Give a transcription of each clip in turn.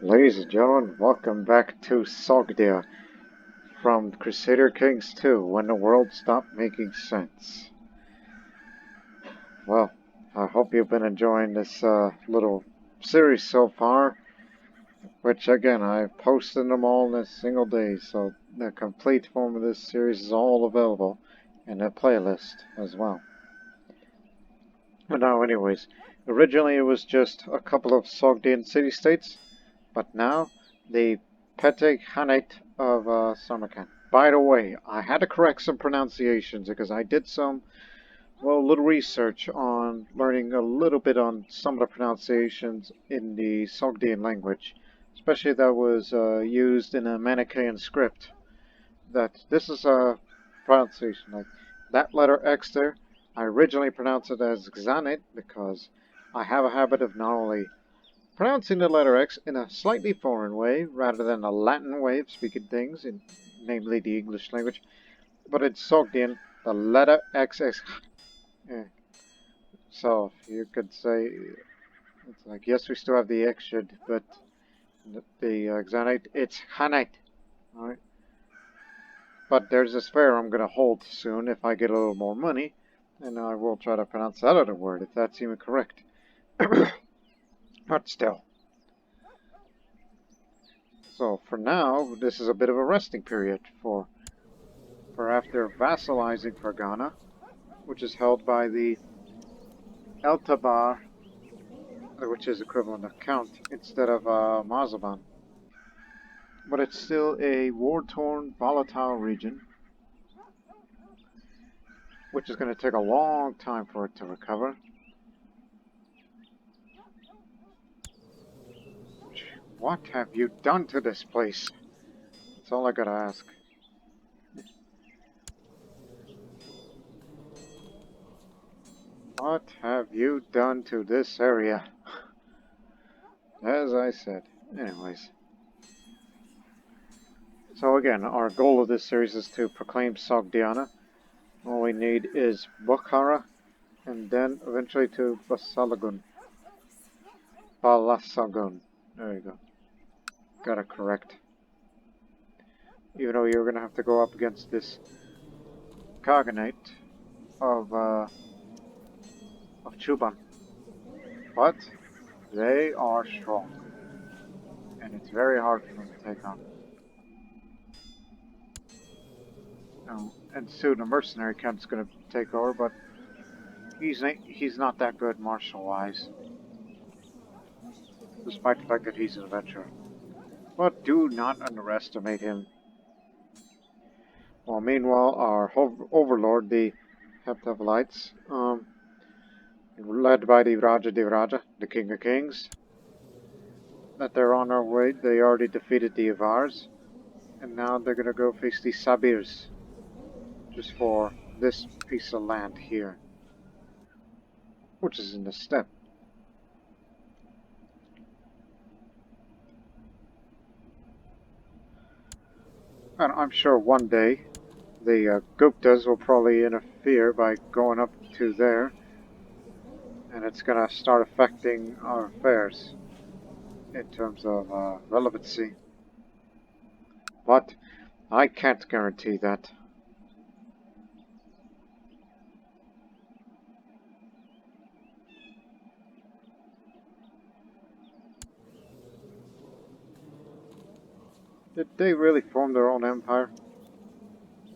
Ladies and gentlemen, welcome back to Sogdia from Crusader Kings 2, When the World Stopped Making Sense. Well, I hope you've been enjoying this little series so far, which again, I've posted them all in a single day, so the complete form of this series is all available in a playlist as well. But now anyways, originally it was just a couple of Sogdian city-states, but now the Petty Xanate of Samarkand. By the way, I had to correct some pronunciations because I did some, little research on learning a little bit on some of the pronunciations in the Sogdian language, especially that was used in a Manichaean script. That this is a pronunciation like that letter X there. I originally pronounced it as Xanate because I have a habit of not only pronouncing the letter X in a slightly foreign way, rather than a Latin way of speaking things, namely the English language, but in Sogdian, the letter X is. So you could say, it's like, yes, we still have the Ekshid, but the Xanate, it's Xanate. Alright? But there's this fair I'm going to hold soon if I get a little more money, and I will try to pronounce that other word if that's even correct. But still. So for now, this is a bit of a resting period for after vassalizing Ferghana, which is held by the Eltabar, which is equivalent of Count, instead of Mazaban. But it's still a war-torn, volatile region, which is going to take a long time for it to recover. What have you done to this place? That's all I gotta ask. What have you done to this area? As I said. Anyways. So again, our goal of this series is to proclaim Sogdiana. All we need is Bukhara, and then eventually to Balasagun. There you go. Gotta correct. Even though you're gonna have to go up against this Khaganate of Chuban. But they are strong. And it's very hard for them to take on. And soon a mercenary camp's gonna take over, but he's not that good martial-wise. Despite the fact that he's an adventurer. But do not underestimate him. Well, meanwhile, our overlord, the Heptaphilites, led by the Raja Devraja, the King of Kings, that they're on their way. They already defeated the Avars, and now they're going to go face the Sabirs, just for this piece of land here, which is in the steppe. And I'm sure one day the Guptas will probably interfere by going up to there, and it's going to start affecting our affairs in terms of relevancy. But I can't guarantee that. Did they really form their own empire?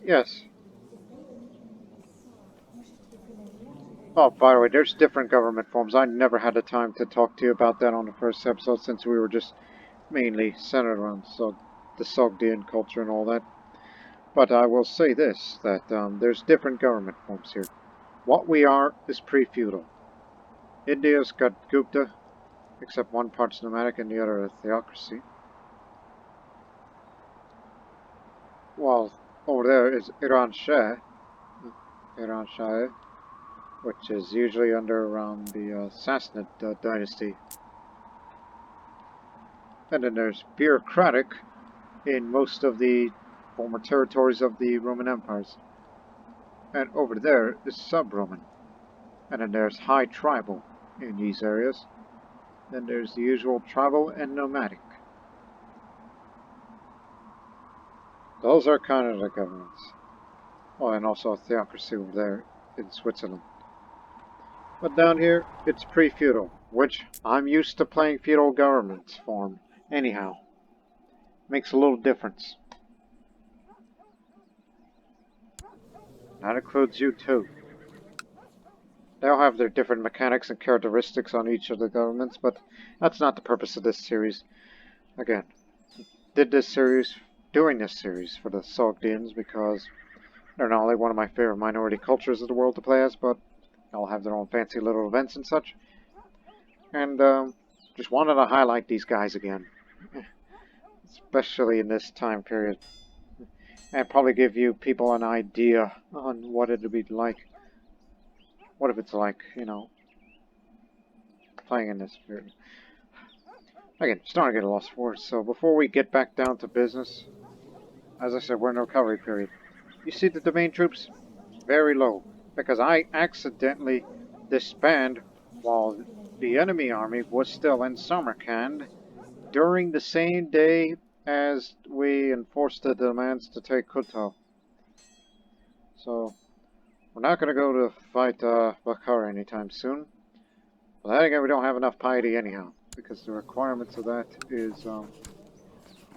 Yes. Oh, by the way, there's different government forms. I never had the time to talk to you about that on the first episode since we were just mainly centered around the Sogdian culture and all that. But I will say this, that there's different government forms here. What we are is pre-feudal. India's got Gupta, except one part's nomadic and the other a theocracy. While over there is Iran Shah, which is usually under around the Sassanid dynasty. And then there's bureaucratic in most of the former territories of the Roman empires. And over there is sub-Roman. And then there's high tribal in these areas. Then there's the usual tribal and nomadic. those are kind of the governments. Oh, and also a theocracy over there in Switzerland. But down here, it's pre-feudal, which I'm used to playing feudal governments form. Anyhow, makes a little difference. That includes you too. They'll have their different mechanics and characteristics on each of the governments, but that's not the purpose of this series. Again, doing this series for the Sogdians because they're not only one of my favorite minority cultures of the world to play as, but they'll have their own fancy little events and such. And just wanted to highlight these guys again, especially in this time period. And probably give you people an idea on what it'd be like. What if it's like, you know, playing in this period. Again, starting to get lost for words. So before we get back down to business, as I said, we're in a recovery period. You see the domain troops? Very low. Because I accidentally disbanded while the enemy army was still in Samarkand during the same day as we enforced the demands to take Khuttal. So, we're not going to go to fight Bukhara anytime soon. But then again, we don't have enough piety anyhow, because the requirements of that is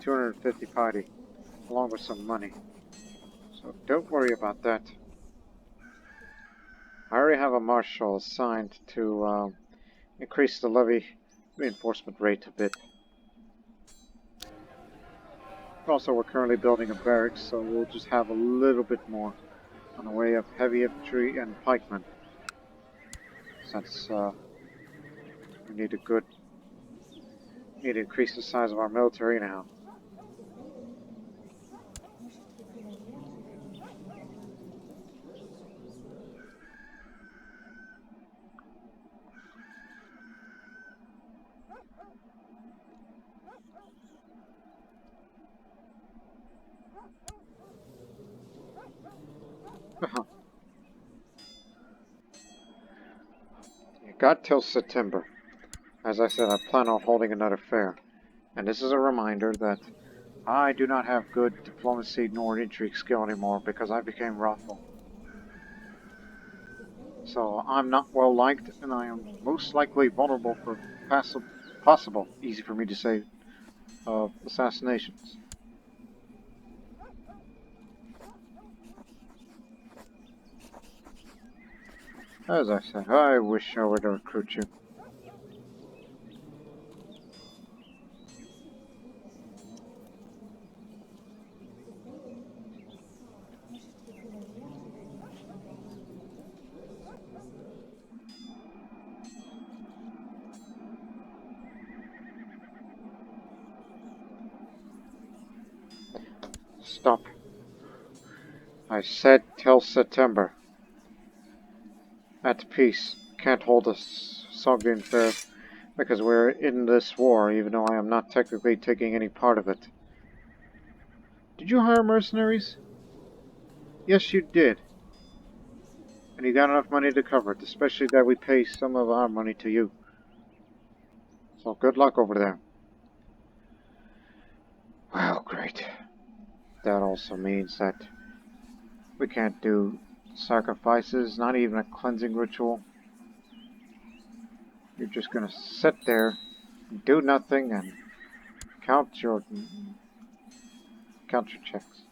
250 piety, along with some money. So don't worry about that. I already have a marshal assigned to increase the levy reinforcement rate a bit. Also, we're currently building a barracks, so we'll just have a little bit more on the way of heavy infantry and pikemen. Since we need to increase the size of our military now. You got till September. As I said, I plan on holding another fair. And this is a reminder that I do not have good diplomacy nor intrigue skill anymore because I became wrathful. So I'm not well liked, and I am most likely vulnerable for possible, easy for me to say, assassinations. As I said, I wish I were to recruit you. Stop. I said till September. At peace. Can't hold a Sogdian Fair because we're in this war, even though I am not technically taking any part of it. Did you hire mercenaries? Yes, you did. And you got enough money to cover it, especially that we pay some of our money to you. So good luck over there. Well, great. That also means that we can't do sacrifices, not even a cleansing ritual. You're just gonna sit there, do nothing, and count your checks.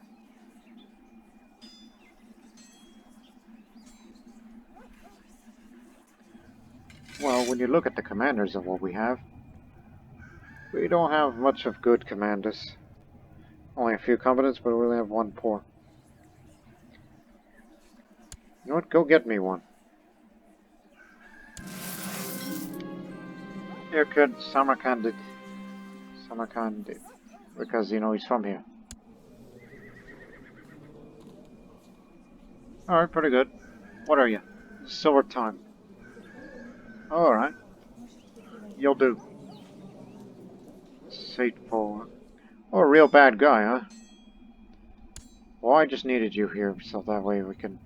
Well, when you look at the commanders of what we don't have much of good commanders. Only a few competents, but we only have one poor. You know what? Go get me one. Ekshid Varkhuman. Samarkand, because you know he's from here. All right, pretty good. What are you? Silver tongue. All right, you'll do. Sateful. Oh, a real bad guy, huh? Well, I just needed you here so that way we can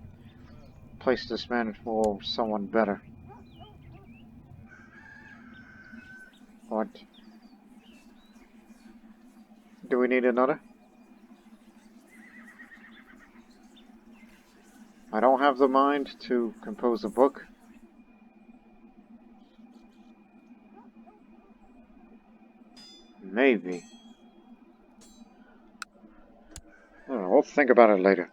place this man for someone better. What? Do we need another? I don't have the mind to compose a book. Maybe. I don't know, we'll think about it later.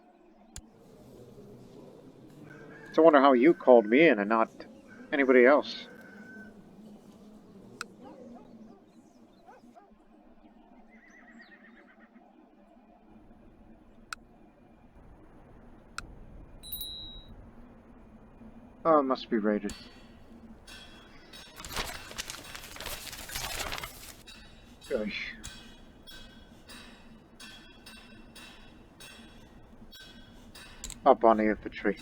I wonder how you called me in and not anybody else. Oh, it must be raided. Gosh. Up on the infantry.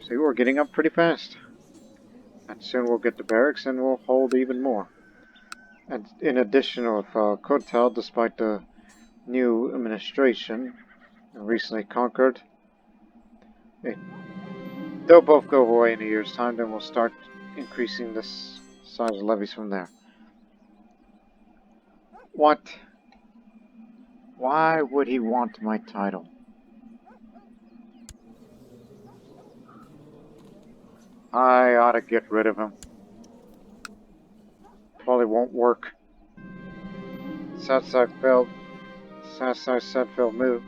See, we're getting up pretty fast. And soon we'll get to barracks and we'll hold even more. And in addition with Khuttal, despite the new administration recently conquered, they'll both go away in a year's time, then we'll start increasing this size of levies from there. What? Why would he want my title? I ought to get rid of him. Probably won't work. Satsai failed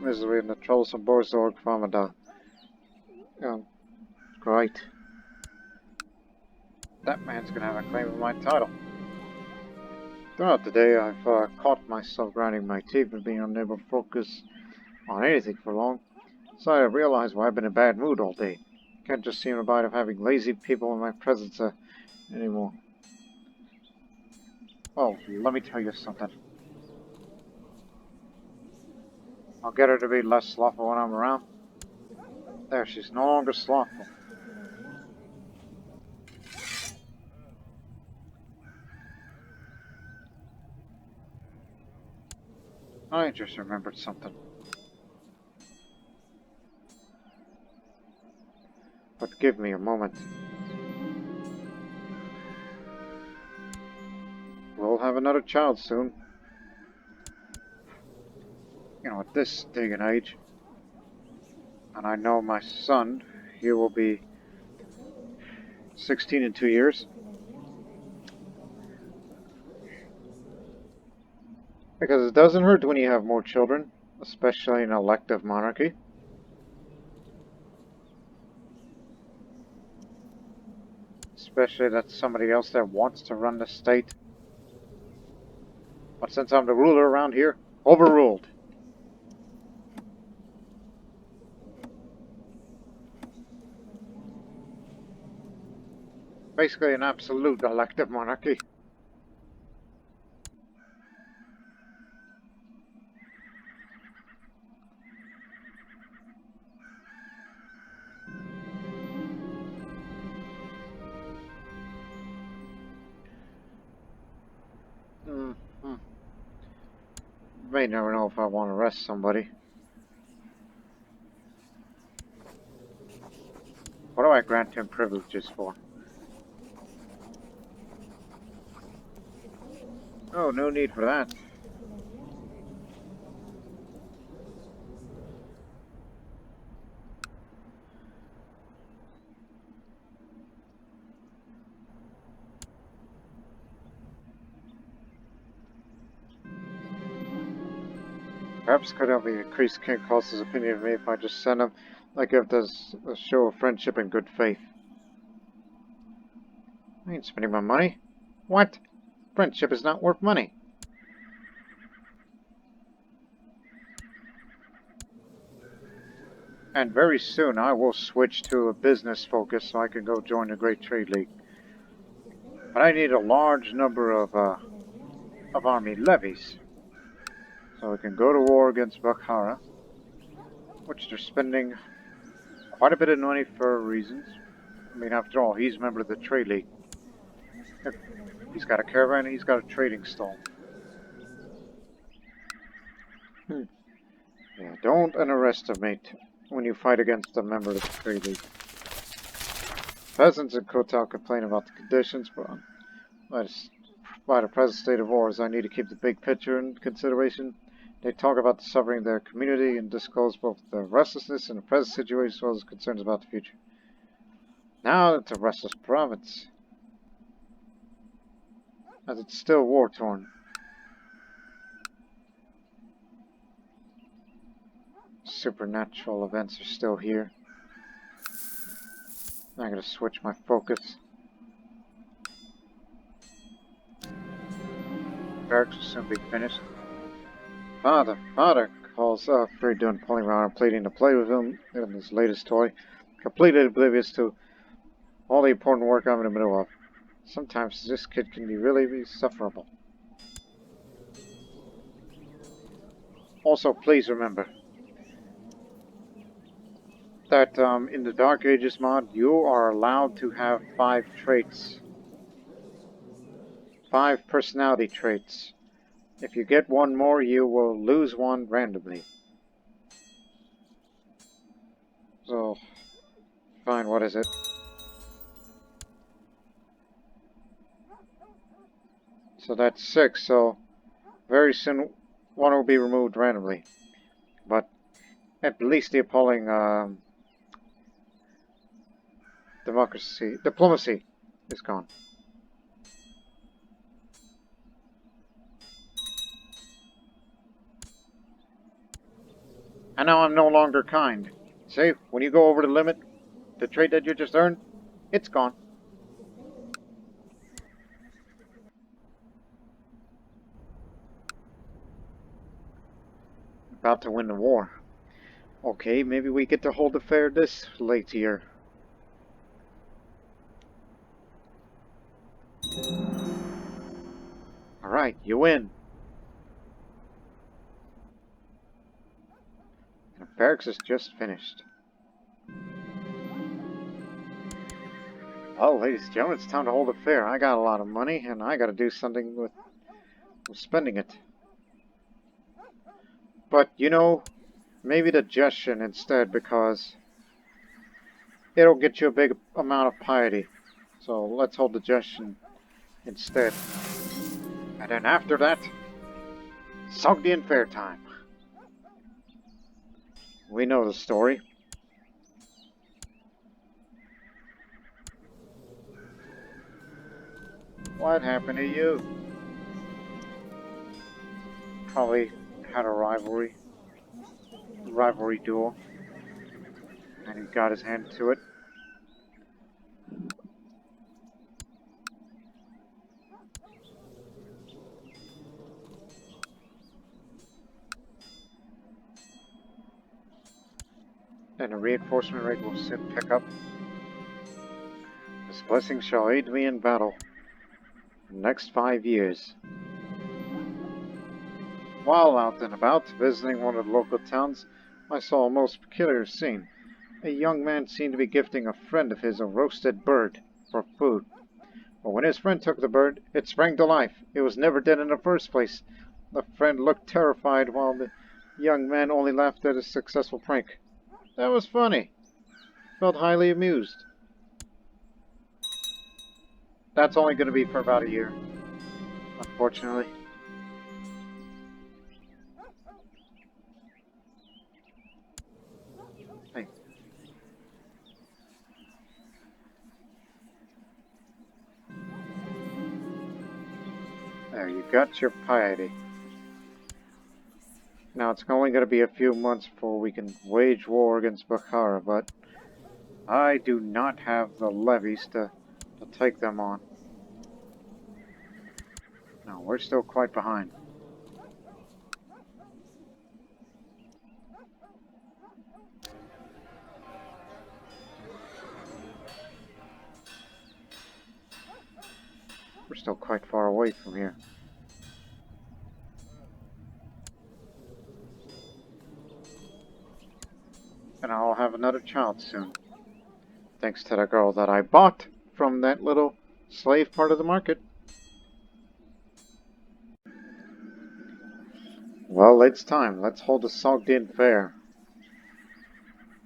miserably in the troublesome Borzorg Famada. Great. That man's gonna have a claim on my title. Throughout the day, I've caught myself grinding my teeth and being unable to focus on anything for long. So I realized why I've been in a bad mood all day. Can't just seem to abide of having lazy people in my presence anymore. Oh, let me tell you something. I'll get her to be less slothful when I'm around. There, she's no longer slothful. I just remembered something. But give me a moment. We'll have another child soon. You know, at this day and age. And I know my son, he will be 16 in 2 years. Because it doesn't hurt when you have more children, especially in an elective monarchy. Especially that's somebody else that wants to run the state. But since I'm the ruler around here, overruled. Basically an absolute elective monarchy. May never know if I want to arrest somebody. What do I grant him privileges for? Oh, no need for that. Perhaps could have increased King Costa's opinion of me if I just sent him, like if there's a show of friendship and good faith. I ain't spending my money. What? Friendship is not worth money. And very soon I will switch to a business focus so I can go join the Great Trade League. But I need a large number of army levies. So we can go to war against Bukhara, which they're spending quite a bit of money for reasons. I mean, after all, he's a member of the Trade League. He's got a caravan and he's got a trading stall. Yeah, don't underestimate when you fight against a member of the Trade League. Peasants in Khuttal complain about the conditions, but Despite the present state of wars, I need to keep the big picture in consideration. They talk about the suffering of their community and disclose both the restlessness in the present situation as well as concerns about the future. Now it's a restless province, as it's still war-torn. Supernatural events are still here. I'm gonna switch my focus. Barracks will soon be finished. Father, calls Free doing pulling around and pleading to play with him in his latest toy, completely oblivious to all the important work I'm in the middle of. Sometimes this kid can really be sufferable. Also, please remember that in the Dark Ages mod, you are allowed to have 5 traits. 5 personality traits. If you get one more, you will lose one randomly. So, fine, what is it? So that's 6, so very soon one will be removed randomly. But at least the appalling diplomacy is gone. And now I'm no longer kind. See, when you go over the limit, the trait that you just earned, it's gone. About to win the war. Okay, maybe we get to hold the fair this late year. Alright, you win. And the barracks is just finished. Well, ladies and gentlemen, it's time to hold a fair. I got a lot of money, and I gotta do something with spending it. But, you know, maybe digestion instead, because it'll get you a big amount of piety. So let's hold digestion instead. And then after that, Sogdian Fair time. We know the story. What happened to you? Probably had a rivalry duel, and he got his hand to it. And the reinforcement rate will soon pick up. This blessing shall aid me in battle for the next 5 years. While out and about, visiting one of the local towns, I saw a most peculiar scene. A young man seemed to be gifting a friend of his a roasted bird for food. But when his friend took the bird, it sprang to life. It was never dead in the first place. The friend looked terrified while the young man only laughed at his successful prank. That was funny. Felt highly amused. That's only going to be for about a year, unfortunately. Hey. There, you got your piety. Now, it's only going to be a few months before we can wage war against Bukhara, but I do not have the levies to take them on. No, we're still quite behind. We're still quite far away from here. And I'll have another child soon. Thanks to the girl that I bought from that little slave part of the market. Well, it's time. Let's hold the Sogdian Fair.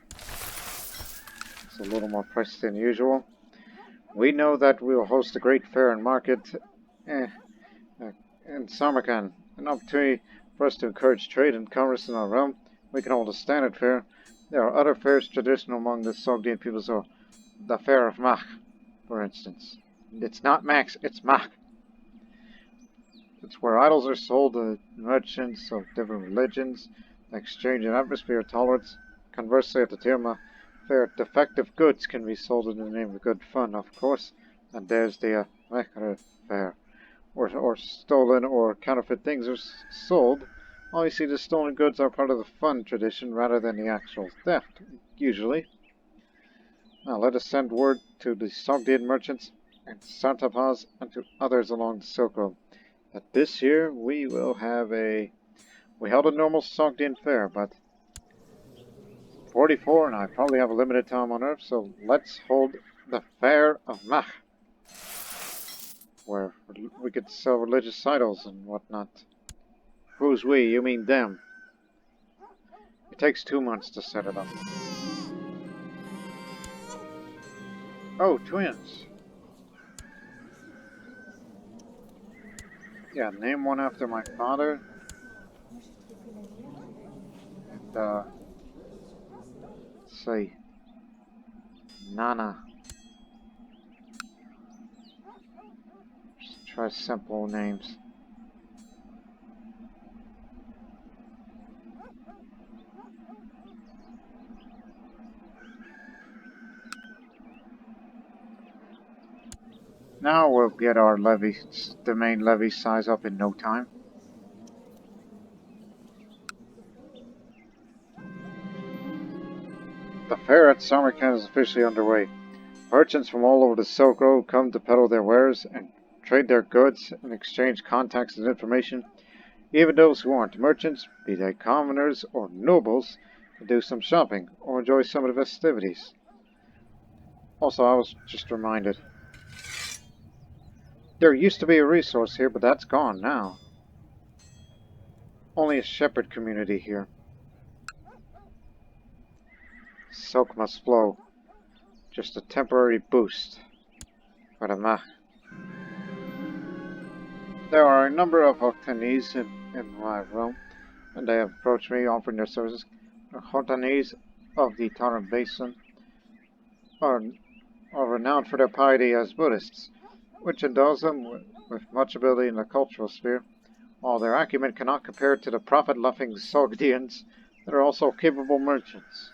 It's a little more pricey than usual. We know that we will host a great fair and market in Samarkand, an opportunity for us to encourage trade and commerce in our realm. We can hold a standard fair. There are other fairs traditional among the Sogdian peoples, or the Fair of Mach, for instance. It's not Max, it's Mach. It's where idols are sold to merchants of different religions, exchange an atmosphere of tolerance. Conversely, at the Tirma Fair, defective goods can be sold in the name of good fun, of course. And there's the Ekshid Fair, or stolen or counterfeit things are sold. Obviously, the stolen goods are part of the fun tradition rather than the actual theft, usually. Now, let us send word to the Sogdian merchants and Santapas and to others along the Silk Road that this year we will have we held a normal Sogdian Fair, but 44 and I probably have a limited time on Earth, so let's hold the Fair of Mach, where we could sell religious idols and whatnot. Who's we? You mean them. It takes 2 months to set it up. Oh, twins. Yeah, name one after my father. And, let's see. Nana. Just try simple names. Now we'll get our levies, the main levy size up in no time. The fair at Samarkand is officially underway. Merchants from all over the Silk Road come to peddle their wares and trade their goods and exchange contacts and information. Even those who aren't merchants, be they commoners or nobles, can do some shopping or enjoy some of the festivities. Also, I was just reminded, there used to be a resource here, but that's gone now. Only a shepherd community here. Silk must flow. Just a temporary boost for the Mach. There are a number of Khutanis in my realm, and they have approached me offering their services. The Khutanis of the Taran Basin are renowned for their piety as Buddhists, which endows them with much ability in the cultural sphere, while their acumen cannot compare to the profit-loving Sogdians that are also capable merchants.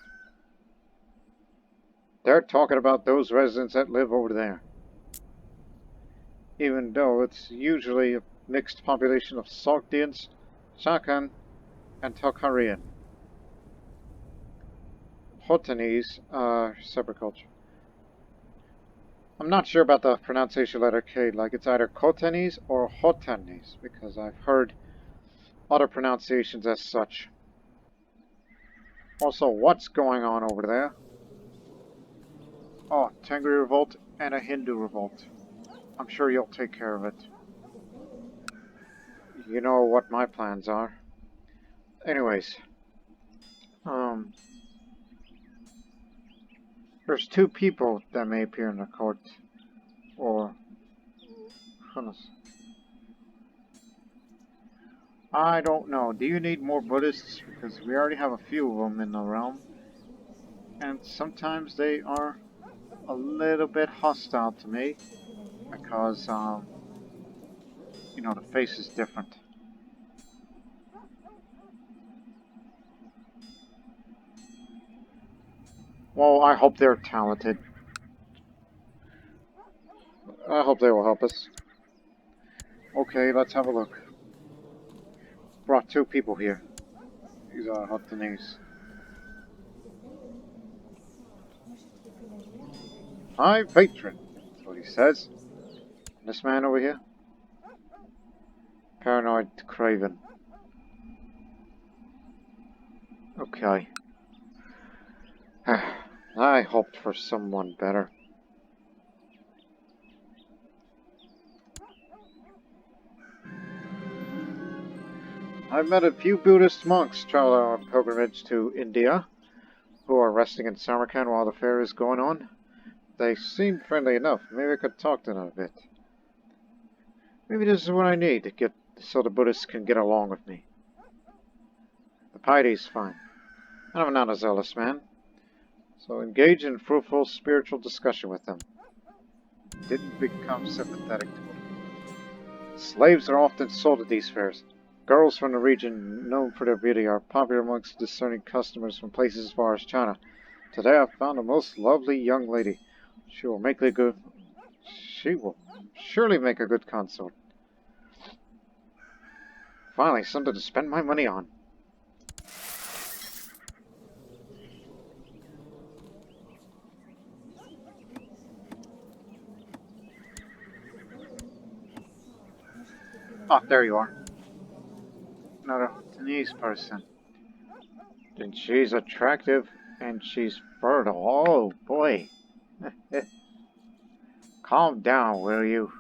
They're talking about those residents that live over there, even though it's usually a mixed population of Sogdians, Shakan, and Tokharian. Khutanis are separate culture. I'm not sure about the pronunciation letter K, like it's either Khutanis or Khutanis, because I've heard other pronunciations as such. Also, what's going on over there? Oh, Tengri Revolt and a Hindu Revolt. I'm sure you'll take care of it. You know what my plans are. Anyways, there's 2 people that may appear in the court, or I don't know. Do you need more Buddhists? Because we already have a few of them in the realm, and sometimes they are a little bit hostile to me because, you know, the face is different. Well, I hope they're talented. I hope they will help us. Okay, let's have a look. Brought 2 people here. These are Khutanis. Hi, patron. That's what he says. This man over here? Paranoid Craven. Okay. I hoped for someone better. I've met a few Buddhist monks traveling on pilgrimage to India who are resting in Samarkand while the fair is going on. They seem friendly enough. Maybe I could talk to them a bit. Maybe this is what I need to get so the Buddhists can get along with me. The piety's fine. I'm not a zealous man, so engage in fruitful spiritual discussion with them. Didn't become sympathetic to them. Slaves are often sold at these fairs. Girls from the region, known for their beauty, are popular amongst discerning customers from places as far as China. Today I found a most lovely young lady. She will surely make a good consort. Finally, something to spend my money on. Oh, there you are. Another Chinese person. And she's attractive and she's fertile. Oh, boy. Calm down, will you?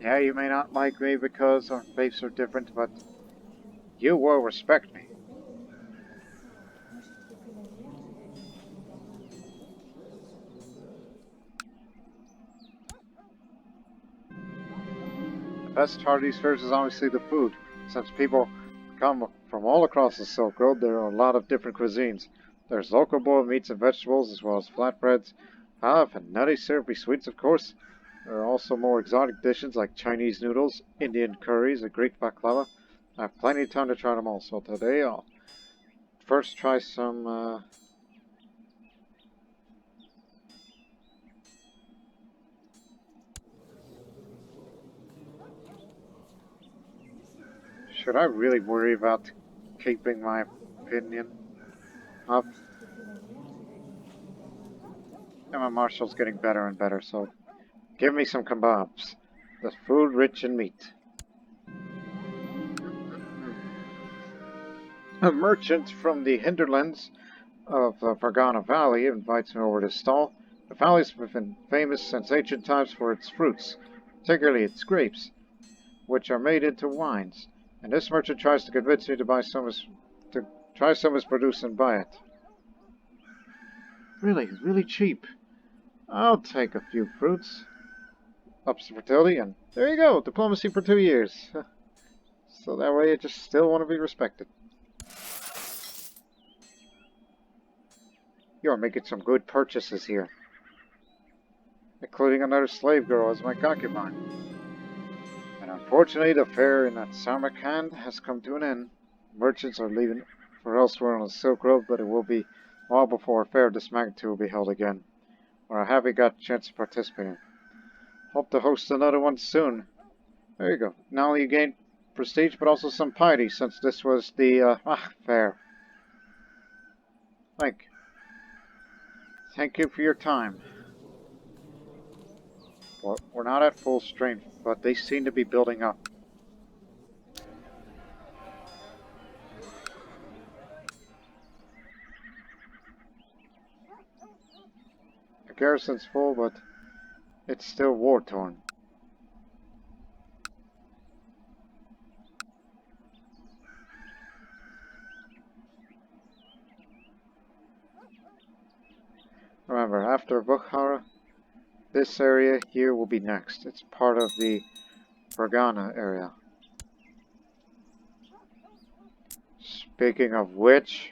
Yeah, you may not like me because our faiths are different, but you will respect me. The best part of these fairs is obviously the food. Since people come from all across the Silk Road, there are a lot of different cuisines. There's local boiled meats and vegetables, as well as flatbreads, half and nutty syrupy sweets, of course. There are also more exotic dishes like Chinese noodles, Indian curries, and Greek baklava. I have plenty of time to try them all, so today I'll first try some, should I really worry about keeping my opinion up? And my marshal's getting better and better, so give me some kebabs. The food rich in meat. A merchant from the hinterlands of the Ferghana Valley invites me over to his stall. The valley's been famous since ancient times for its fruits, particularly its grapes, which are made into wines. And this merchant tries to convince me to try some of his produce and buy it. Really cheap. I'll take a few fruits. Ups the fertility, and there you go, diplomacy for 2 years. So that way I just still want to be respected. You're making some good purchases here, including another slave girl as my concubine. And unfortunately, the fair in that Samarkand has come to an end. Merchants are leaving for elsewhere on the Silk Road, but it will be a while before a fair of this magnitude will be held again, where I haven't got a chance to participate in. Hope to host another one soon. There you go. Not only you gain prestige, but also some piety, since this was the fair. Thank you for your time. Well, we're not at full strength, but they seem to be building up. The garrison's full, but it's still war-torn. Remember, after Bukhara, this area here will be next. It's part of the Ferghana area. Speaking of which...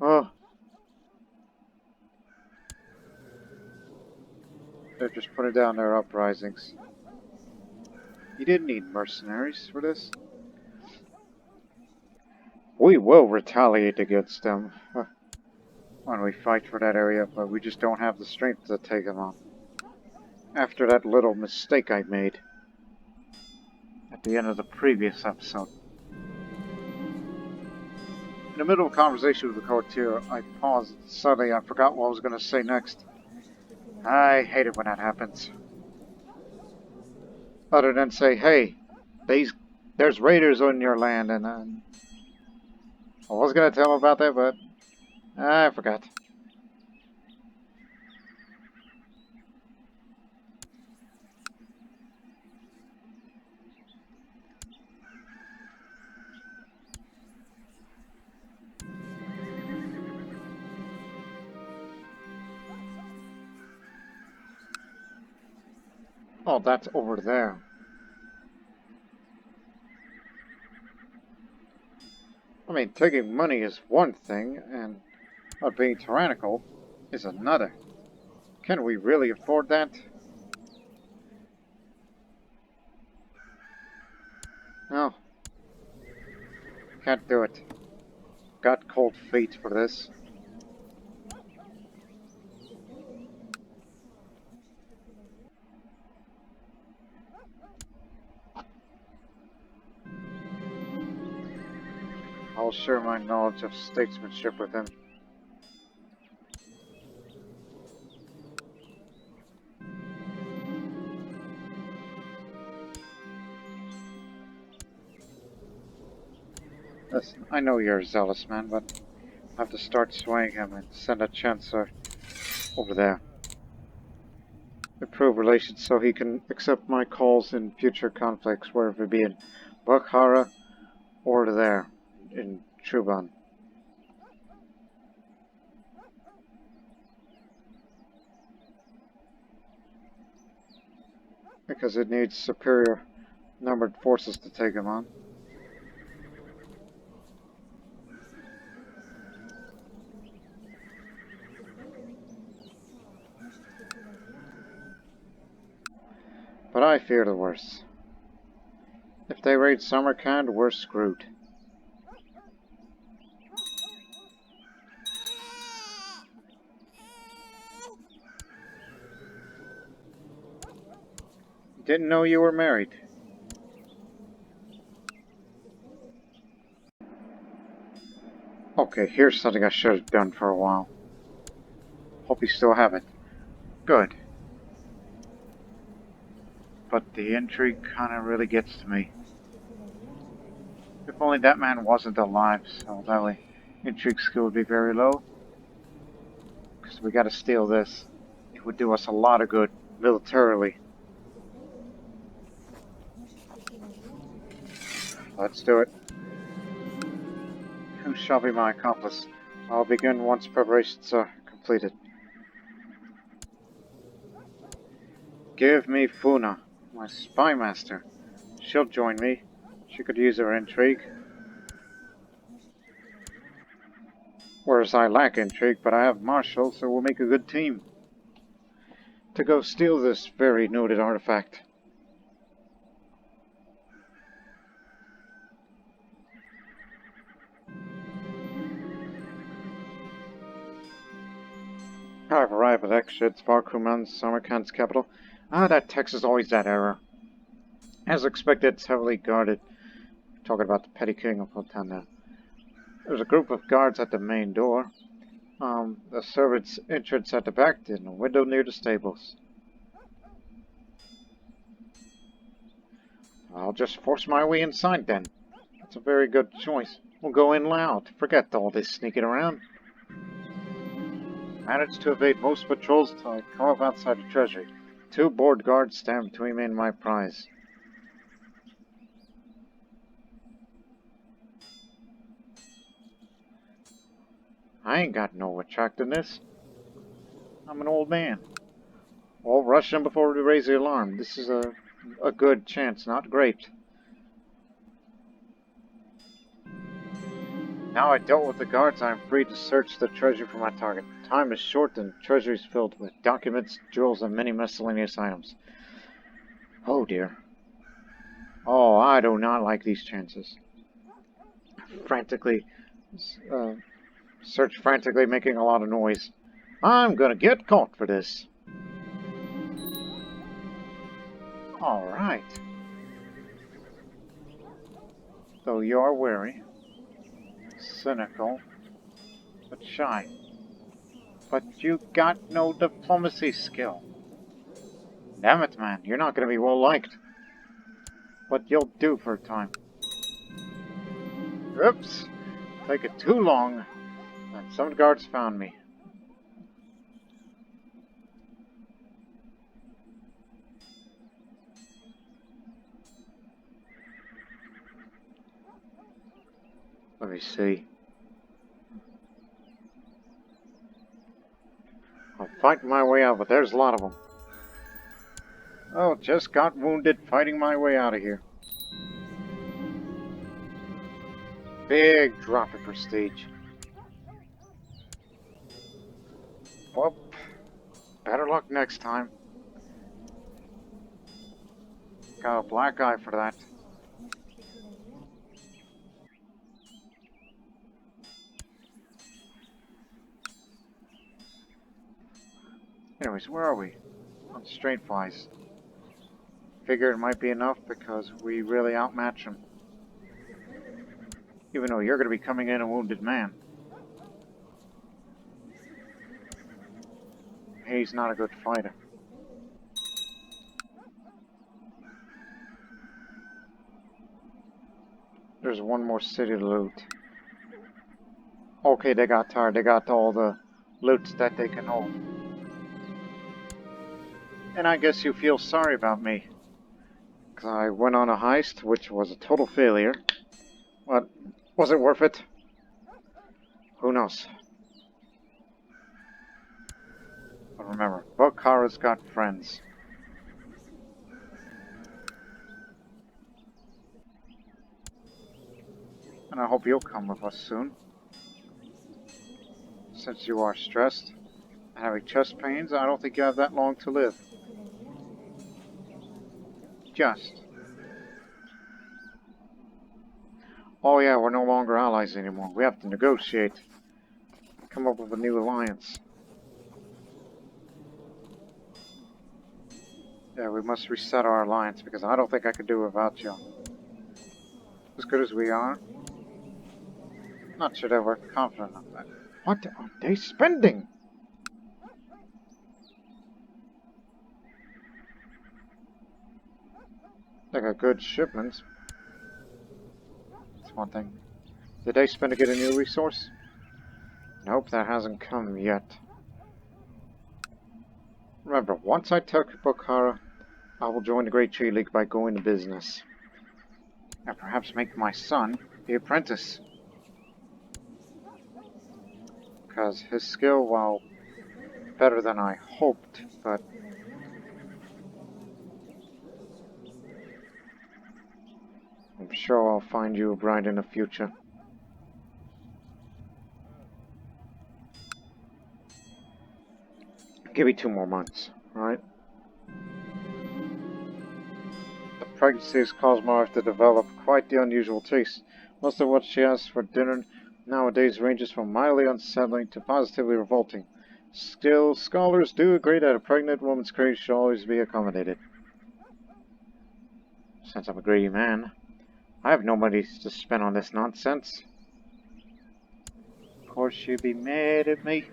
Oh! They're just putting down their uprisings. You didn't need mercenaries for this. We will retaliate against them when we fight for that area, but we just don't have the strength to take them on. After that little mistake I made at the end of the previous episode. In the middle of a conversation with the courtier, I paused. Suddenly, I forgot what I was going to say next. I hate it when that happens. Other than say, hey, there's raiders on your land, and I was going to tell them about that, but I forgot. Oh, that's over there. I mean, taking money is one thing, and not being tyrannical is another. Can we really afford that? No, can't do it. Got cold feet for this. I'll share my knowledge of statesmanship with him. Listen, I know you're a zealous man, but I have to start swaying him and send a chancellor over there. Improve relations so he can accept my calls in future conflicts, whether it be in Bukhara or there in Chuban. Because it needs superior numbered forces to take him on. But I fear the worst. If they raid Samarkand, we're screwed. Didn't know you were married. Okay, here's something I should have done for a while. Hope you still have it. Good. But the intrigue kinda really gets to me. If only that man wasn't alive, so that way intrigue skill would be very low. Because we gotta steal this. It would do us a lot of good, militarily. Let's do it. Who shall be my accomplice? I'll begin once preparations are completed. Give me Funa, my spy master. She'll join me. She could use her intrigue. Whereas I lack intrigue, but I have Marshall, so we'll make a good team. To go steal this very noted artifact. I've arrived at Ekshid Varkhuman, Samarkand's capital. That text is always that error. As expected, it's heavily guarded. Talking about the Petty King of Khuttal now. There's a group of guards at the main door. The servants' entrance at the back, and a window near the stables. I'll just force my way inside then. That's a very good choice. We'll go in loud. Forget all this sneaking around. Managed to evade most patrols till I come up outside the treasury. 2 board guards stand between me and my prize. I ain't got no attractiveness. I'm an old man. I'll rush in before we raise the alarm. This is a good chance, not great. Now I dealt with the guards, I am free to search the treasury for my target. Time is short and the treasury is filled with documents, jewels, and many miscellaneous items. Oh dear. Oh, I do not like these chances. Frantically, search frantically, making a lot of noise. I'm gonna get caught for this. Alright. Though you are wary, cynical, but shy. But you got no diplomacy skill. Damn it, man, you're not gonna be well liked. But you'll do for a time. Oops! Take it too long, and some guards found me. Let me see. I'll fight my way out, but there's a lot of them. Oh, just got wounded fighting my way out of here. Big drop in prestige. Well, better luck next time. Got a black eye for that. Anyways, where are we? On straight flies. Figure it might be enough because we really outmatch him. Even though you're going to be coming in a wounded man. He's not a good fighter. There's one more city to loot. Okay, they got tired. They got all the loots that they can hold. And I guess you feel sorry about me. Because I went on a heist, which was a total failure. But was it worth it? Who knows? But remember, Bukhara's got friends. And I hope you'll come with us soon. Since you are stressed and having chest pains, I don't think you have that long to live. Just. Oh yeah, we're no longer allies anymore. We have to negotiate. Come up with a new alliance. Yeah, we must reset our alliance because I don't think I could do without you. As good as we are, not sure that we're confident of that. What are they spending? They got good shipments. That's one thing. Did they spend to get a new resource? Nope, that hasn't come yet. Remember, once I took Bukhara, I will join the Great Tree League by going to business. And perhaps make my son the apprentice. Because his skill, while better than I hoped, but I'm sure I'll find you a bride in the future. Give me 2 more months, alright? The pregnancy has caused Marv to develop quite the unusual taste. Most of what she has for dinner nowadays ranges from mildly unsettling to positively revolting. Still, scholars do agree that a pregnant woman's cravings should always be accommodated. Since I'm a greedy man, I have no money to spend on this nonsense. Of course she'd be mad at me.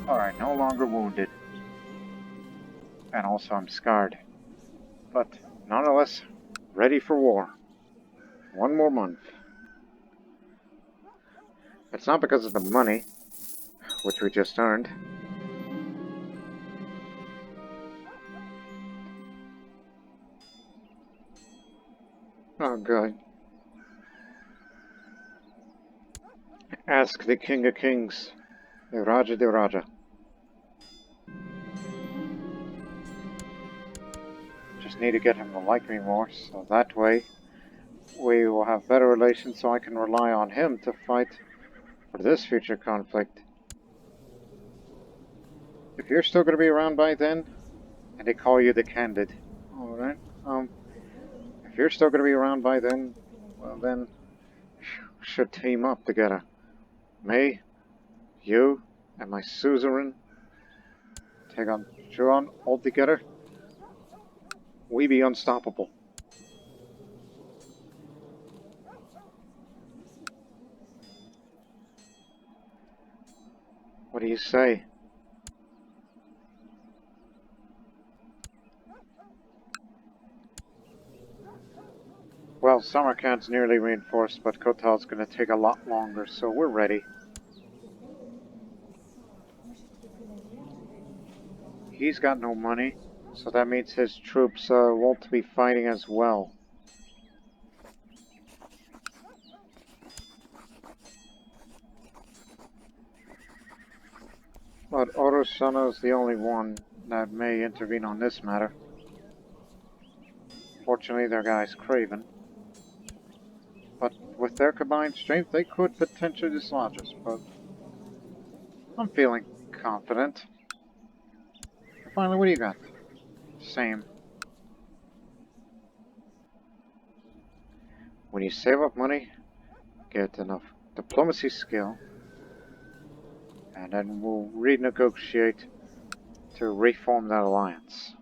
Alright, no longer wounded. And also I'm scarred. But nonetheless, ready for war. 1 more month. It's not because of the money, which we just earned. Oh, good. Ask the King of Kings, the Raja de Raja. Just need to get him to like me more, so that way we will have better relations so I can rely on him to fight for this future conflict. If you're still going to be around by then, and they call you the Candid, alright, if you're still going to be around by then, well then, we should team up together. Me, you, and my suzerain, take on Juan all together. We be unstoppable. What do you say? Well, Samarkand's nearly reinforced, but Khuttal's gonna take a lot longer, so we're ready. he's got no money, so that means his troops won't be fighting as well. But Oroshana is the only one that may intervene on this matter. Fortunately, their guy's Craven. But with their combined strength, they could potentially dislodge us, but I'm feeling confident. Finally, what do you got? Same. When you save up money, get enough diplomacy skill, and then we'll renegotiate to reform that alliance.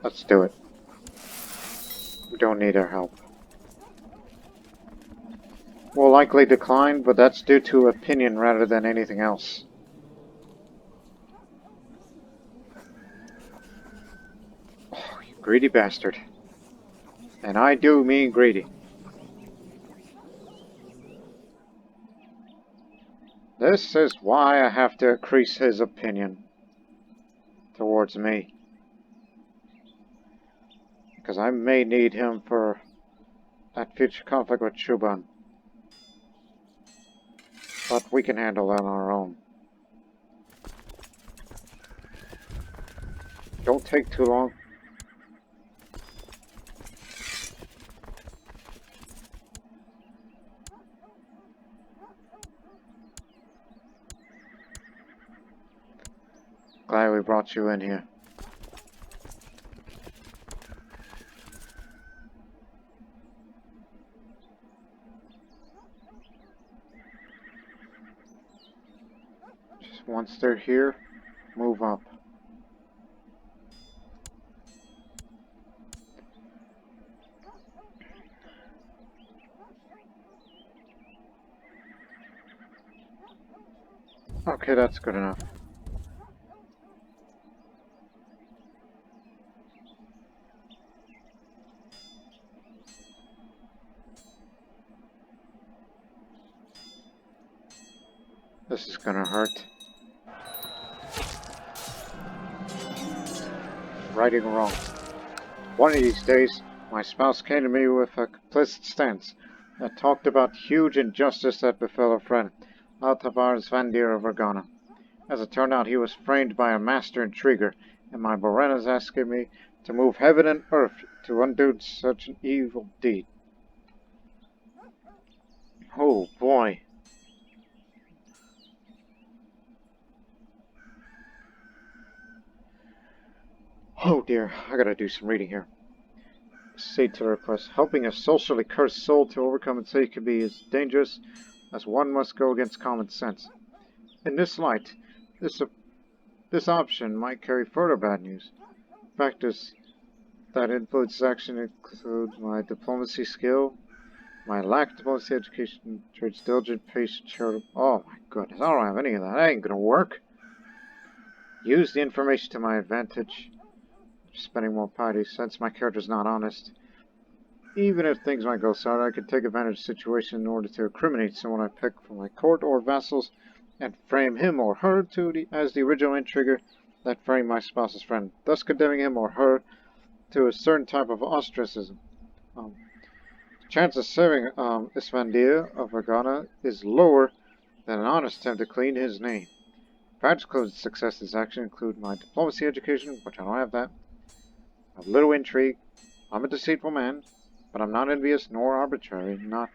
Let's do it. We don't need our help. We'll likely decline, but that's due to opinion rather than anything else. Oh, you greedy bastard. And I do mean greedy. This is why I have to increase his opinion towards me. Because I may need him for that future conflict with Chuban. But we can handle that on our own. Don't take too long. Glad we brought you in here. Just once they're here, move up. Okay, that's good enough. This is gonna hurt. Right or wrong. One of these days, my spouse came to me with a complicit stance that talked about huge injustice that befell a friend, Altavar Svandir of Ferghana. As it turned out, he was framed by a master intriguer, and my Borena's asking me to move heaven and earth to undo such an evil deed. Oh boy. Oh dear, I gotta do some reading here. Say to the request, helping a socially cursed soul to overcome its hate can be as dangerous as one must go against common sense. In this light, this option might carry further bad news. Factors that influence action include my diplomacy skill, my lack of diplomacy education, traits diligent, patient, charitable. Oh my goodness, I don't have any of that. That ain't gonna work. Use the information to my advantage. Spending more piety since my character's not honest. Even if things might go sour, I could take advantage of the situation in order to incriminate someone I pick from my court or vassals and frame him or her as the original intriguer that framed my spouse's friend, thus condemning him or her to a certain type of ostracism. The chance of saving Isvandir of Ferghana is lower than an honest attempt to clean his name. Practical success in this action include my diplomacy education, which I don't have that. A little intrigue. I'm a deceitful man, but I'm not envious nor arbitrary, not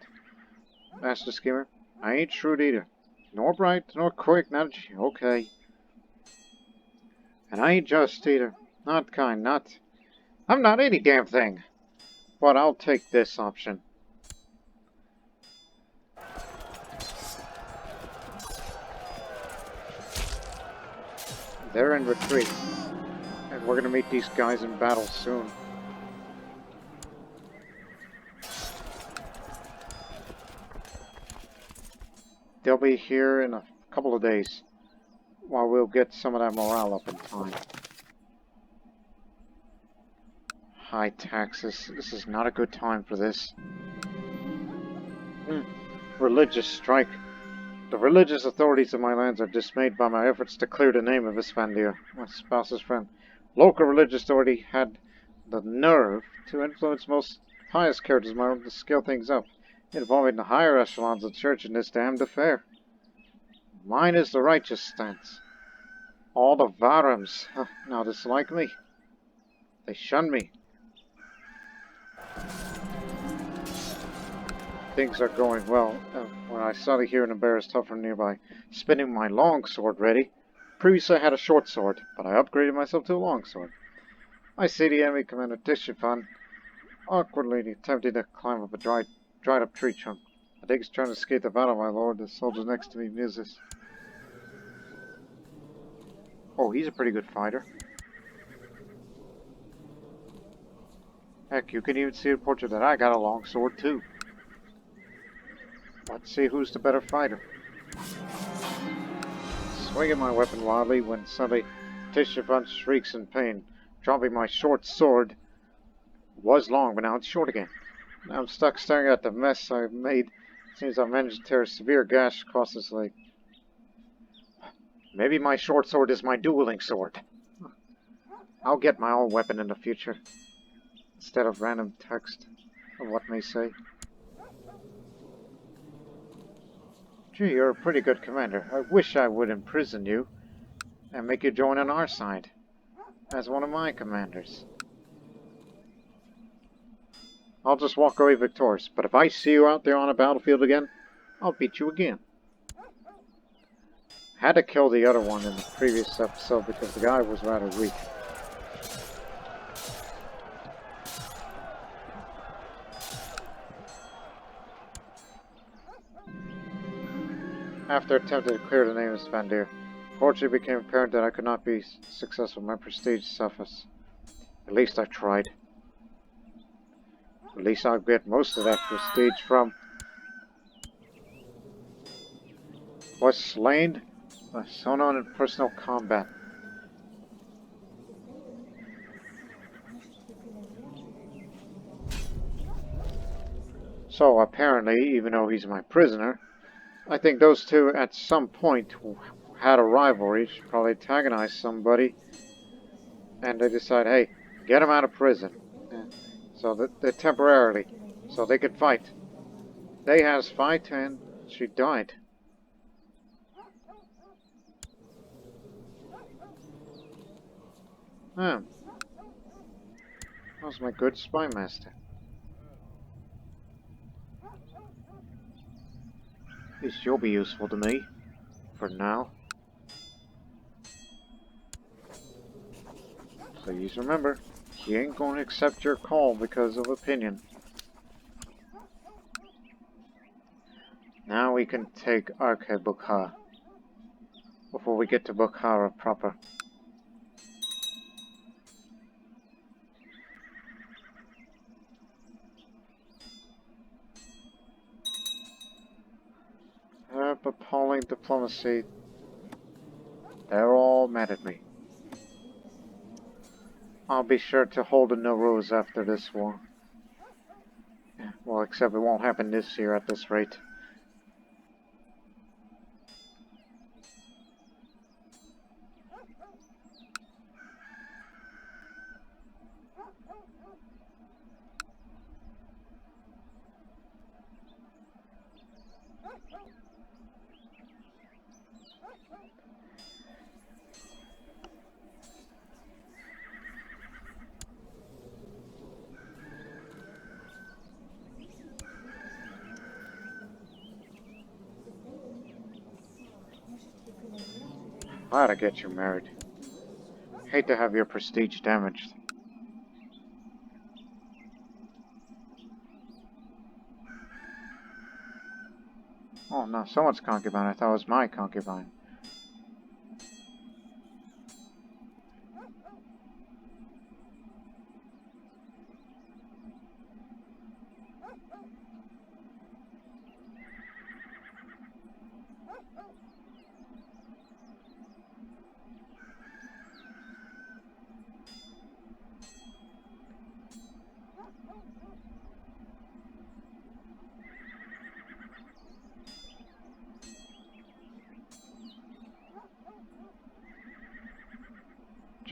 master schemer. I ain't shrewd either, nor bright, nor quick, not okay. And I ain't just either, not kind, I'm not any damn thing. But I'll take this option. They're in retreat, and we're gonna meet these guys in battle soon. They'll be here in a couple of days, while we'll get some of that morale up in time. High taxes. This is not a good time for this. Religious strike. The religious authorities of my lands are dismayed by my efforts to clear the name of Isfandir, my spouse's friend. Local religious authority had the nerve to influence most pious characters of my own to scale things up, involving the higher echelons of the church in this damned affair. Mine is the righteous stance. All the Varams now dislike me. They shun me. Things are going well when I suddenly hear an embarrassed tougher nearby, spinning my long sword ready. Previously I had a short sword, but I upgraded myself to a long sword. I see the enemy commander Tishifan awkwardly attempting to climb up a dried up tree trunk. I think he's trying to escape the battle, my lord. The soldier next to me muses. Oh, he's a pretty good fighter. Heck, you can even see a portrait that I got a long sword too. Let's see who's the better fighter. Swinging my weapon wildly when suddenly Tishifan shrieks in pain, dropping my short sword. It was long, but now it's short again. Now I'm stuck staring at the mess I've made. Seems I managed to tear a severe gash across his leg. Maybe my short sword is my dueling sword. I'll get my own weapon in the future, instead of random text of what may say. Gee, you're a pretty good commander. I wish I would imprison you and make you join on our side as one of my commanders. I'll just walk away victorious, but if I see you out there on a battlefield again, I'll beat you again. Had to kill the other one in the previous episode because the guy was rather weak. After attempting to clear the name of Spandir, fortunately it became apparent that I could not be successful. My prestige suffers. At least I tried. At least I'll get most of that prestige from... was slain by someone in personal combat. So apparently, even though he's my prisoner, I think those two at some point had a rivalry, probably antagonized somebody, and they decide, hey, get him out of prison. So that they temporarily, so they could fight. They has fight and she died. That was my good spy master. At least you'll be useful to me, for now. Please remember, he ain't going to accept your call because of opinion. Now we can take Arkhe Bukhara, before we get to Bukhara proper. Appalling diplomacy. They're all mad at me. I'll be sure to hold a no-rose after this war. Well, except it won't happen this year at this rate. I ought to get you married. Hate to have your prestige damaged. Oh no, someone's concubine. I thought it was my concubine.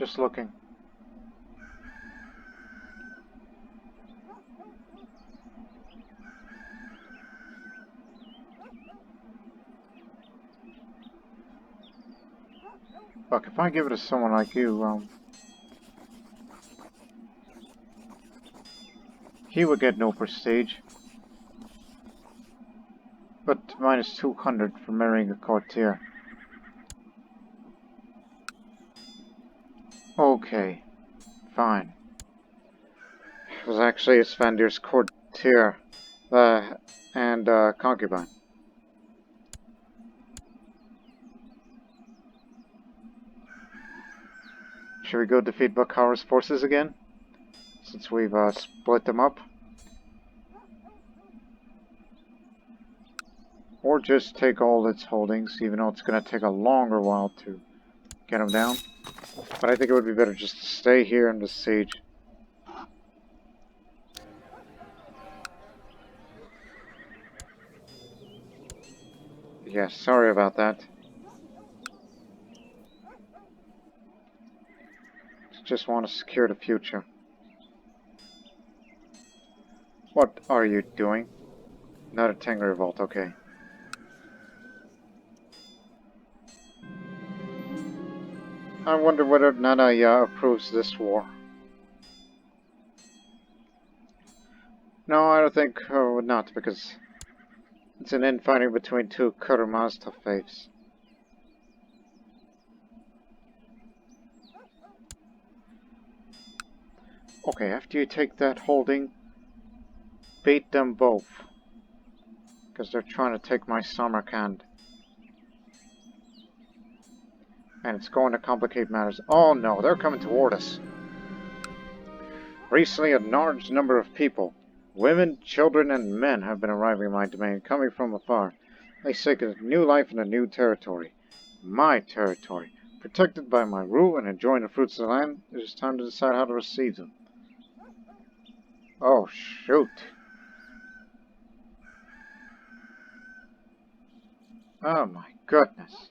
Just looking. Look, if I give it to someone like you, he would get no prestige. But minus 200 for marrying a courtier. Okay, fine. It was actually Svandir's courtier and concubine. Should we go defeat Bukhara's forces again? Since we've split them up? Or just take all its holdings, even though it's going to take a longer while to get them down. But I think it would be better just to stay here and besiege. Yeah, sorry about that. Just want to secure the future. What are you doing? Not a Tengri revolt, okay. I wonder whether Nanaya approves this war. No, I don't think would not, because it's an infighting between two Kurumazda faiths. Okay, after you take that holding, beat them both. Because they're trying to take my Samarkand. And it's going to complicate matters. Oh no, they're coming toward us. Recently, a large number of people, women, children, and men have been arriving in my domain, coming from afar. They seek a new life in a new territory. My territory. Protected by my rule and enjoying the fruits of the land, it is time to decide how to receive them. Oh, shoot. Oh my goodness.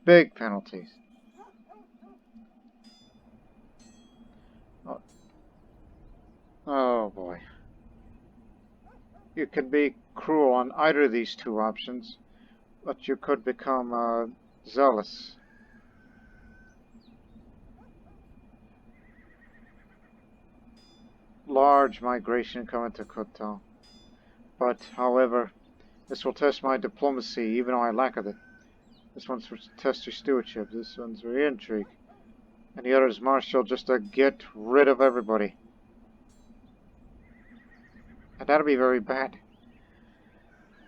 Big penalties. Oh boy. You could be cruel on either of these two options, but you could become zealous. Large migration coming to Khuttal. But, however, this will test my diplomacy, even though I lack of it. This one's for test your stewardship, this one's for intrigue. And the other is martial, just to get rid of everybody. And that'll be very bad.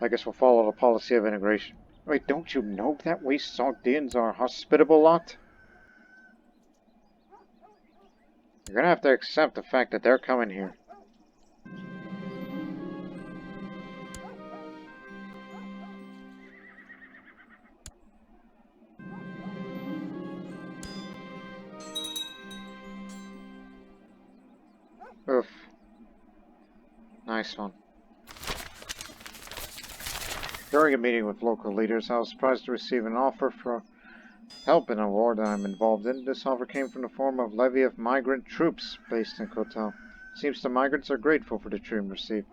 I guess we'll follow the policy of integration. Wait, don't you know that we Sogdians are a hospitable lot? You're gonna have to accept the fact that they're coming here. Oof. Nice one. During a meeting with local leaders, I was surprised to receive an offer for help in a war that I'm involved in. This offer came from the form of levy of migrant troops based in Khuttal. Seems the migrants are grateful for the treatment received.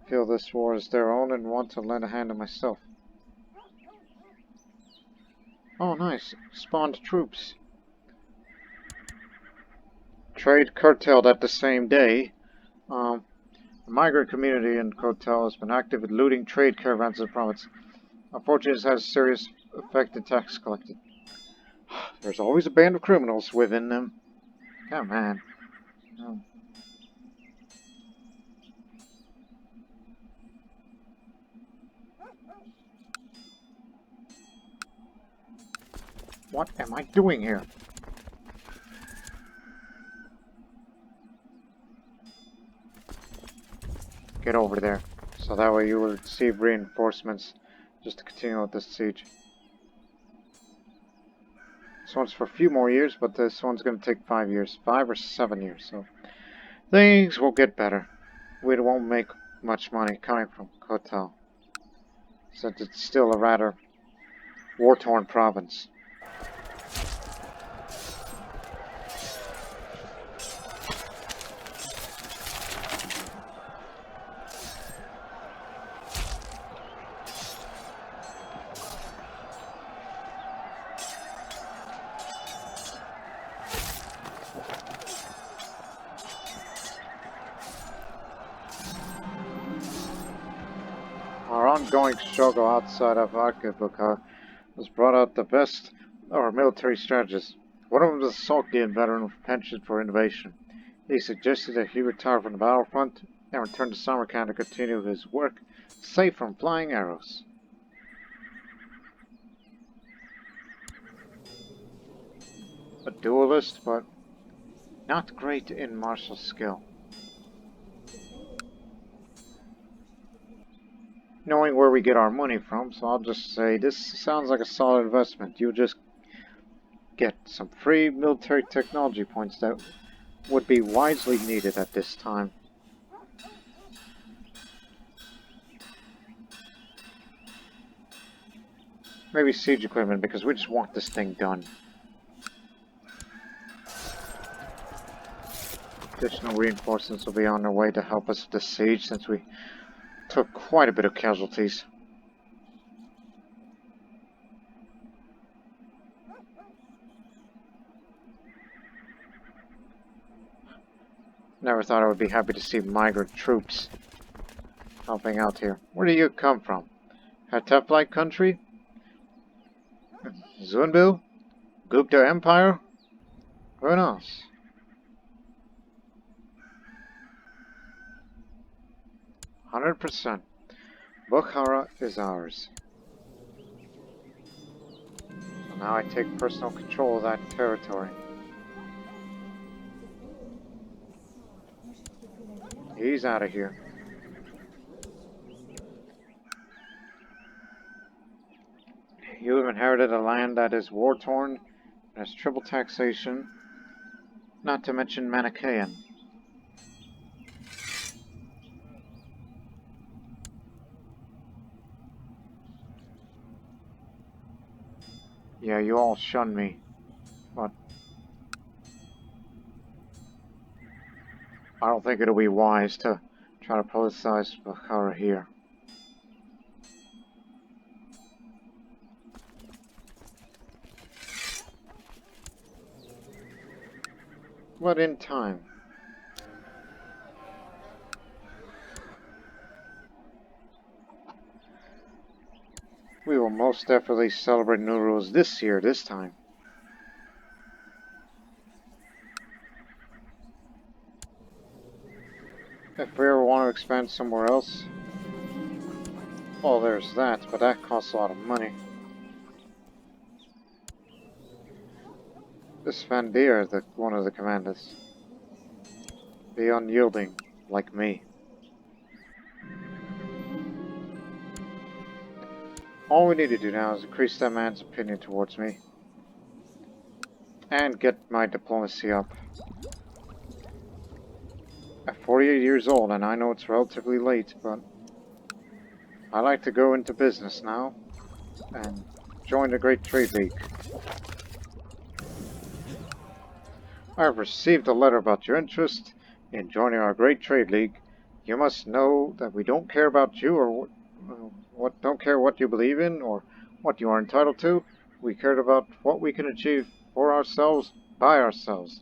Feel this war is their own and want to lend a hand to myself. Oh, nice. Spawned troops. Trade curtailed at the same day. The migrant community in Khuttal has been active in looting trade caravans of the province. Unfortunately, this has serious effect in tax collected. There's always a band of criminals within them. Come on. What am I doing here? Get over there. So that way you will receive reinforcements just to continue with this siege. This one's for a few more years, but this one's going to take 5 years. 5 or 7 years, so things will get better. We won't make much money coming from Khuttal, since it's still a rather war-torn province. ongoing struggle outside of Bukhara has brought out the best of our military strategists. One of them is a Sogdian veteran with penchant for innovation. He suggested that he retire from the battlefront and return to Samarkand to continue his work, safe from flying arrows. A duelist, but not great in martial skill. Knowing where we get our money from, so I'll just say this sounds like a solid investment. You'll just get some free military technology points that would be wisely needed at this time. Maybe siege equipment, because we just want this thing done. Additional reinforcements will be on their way to help us with the siege, since we took quite a bit of casualties. Never thought I would be happy to see migrant troops helping out here. Where do you come from? Hatep-like country? Zunbu? Gupta Empire? Who knows? %. Bukhara is ours. So now I take personal control of that territory. He's out of here. You have inherited a land that is war-torn and has triple taxation, not to mention Manichaean. Yeah, you all shun me, but I don't think it'll be wise to try to politicize Bukhara here. But in time. We will most definitely celebrate New Rules this year, this time. If we ever want to expand somewhere else, well, there's that, but that costs a lot of money. This Vandir, one of the commanders. Be unyielding, like me. All we need to do now is increase that man's opinion towards me. And get my diplomacy up. At 48 years old, and I know it's relatively late, but I like to go into business now and join the Great Trade League. I have received a letter about your interest in joining our Great Trade League. You must know that we don't care about you or don't care what you believe in or what you are entitled to. We care about what we can achieve for ourselves by ourselves.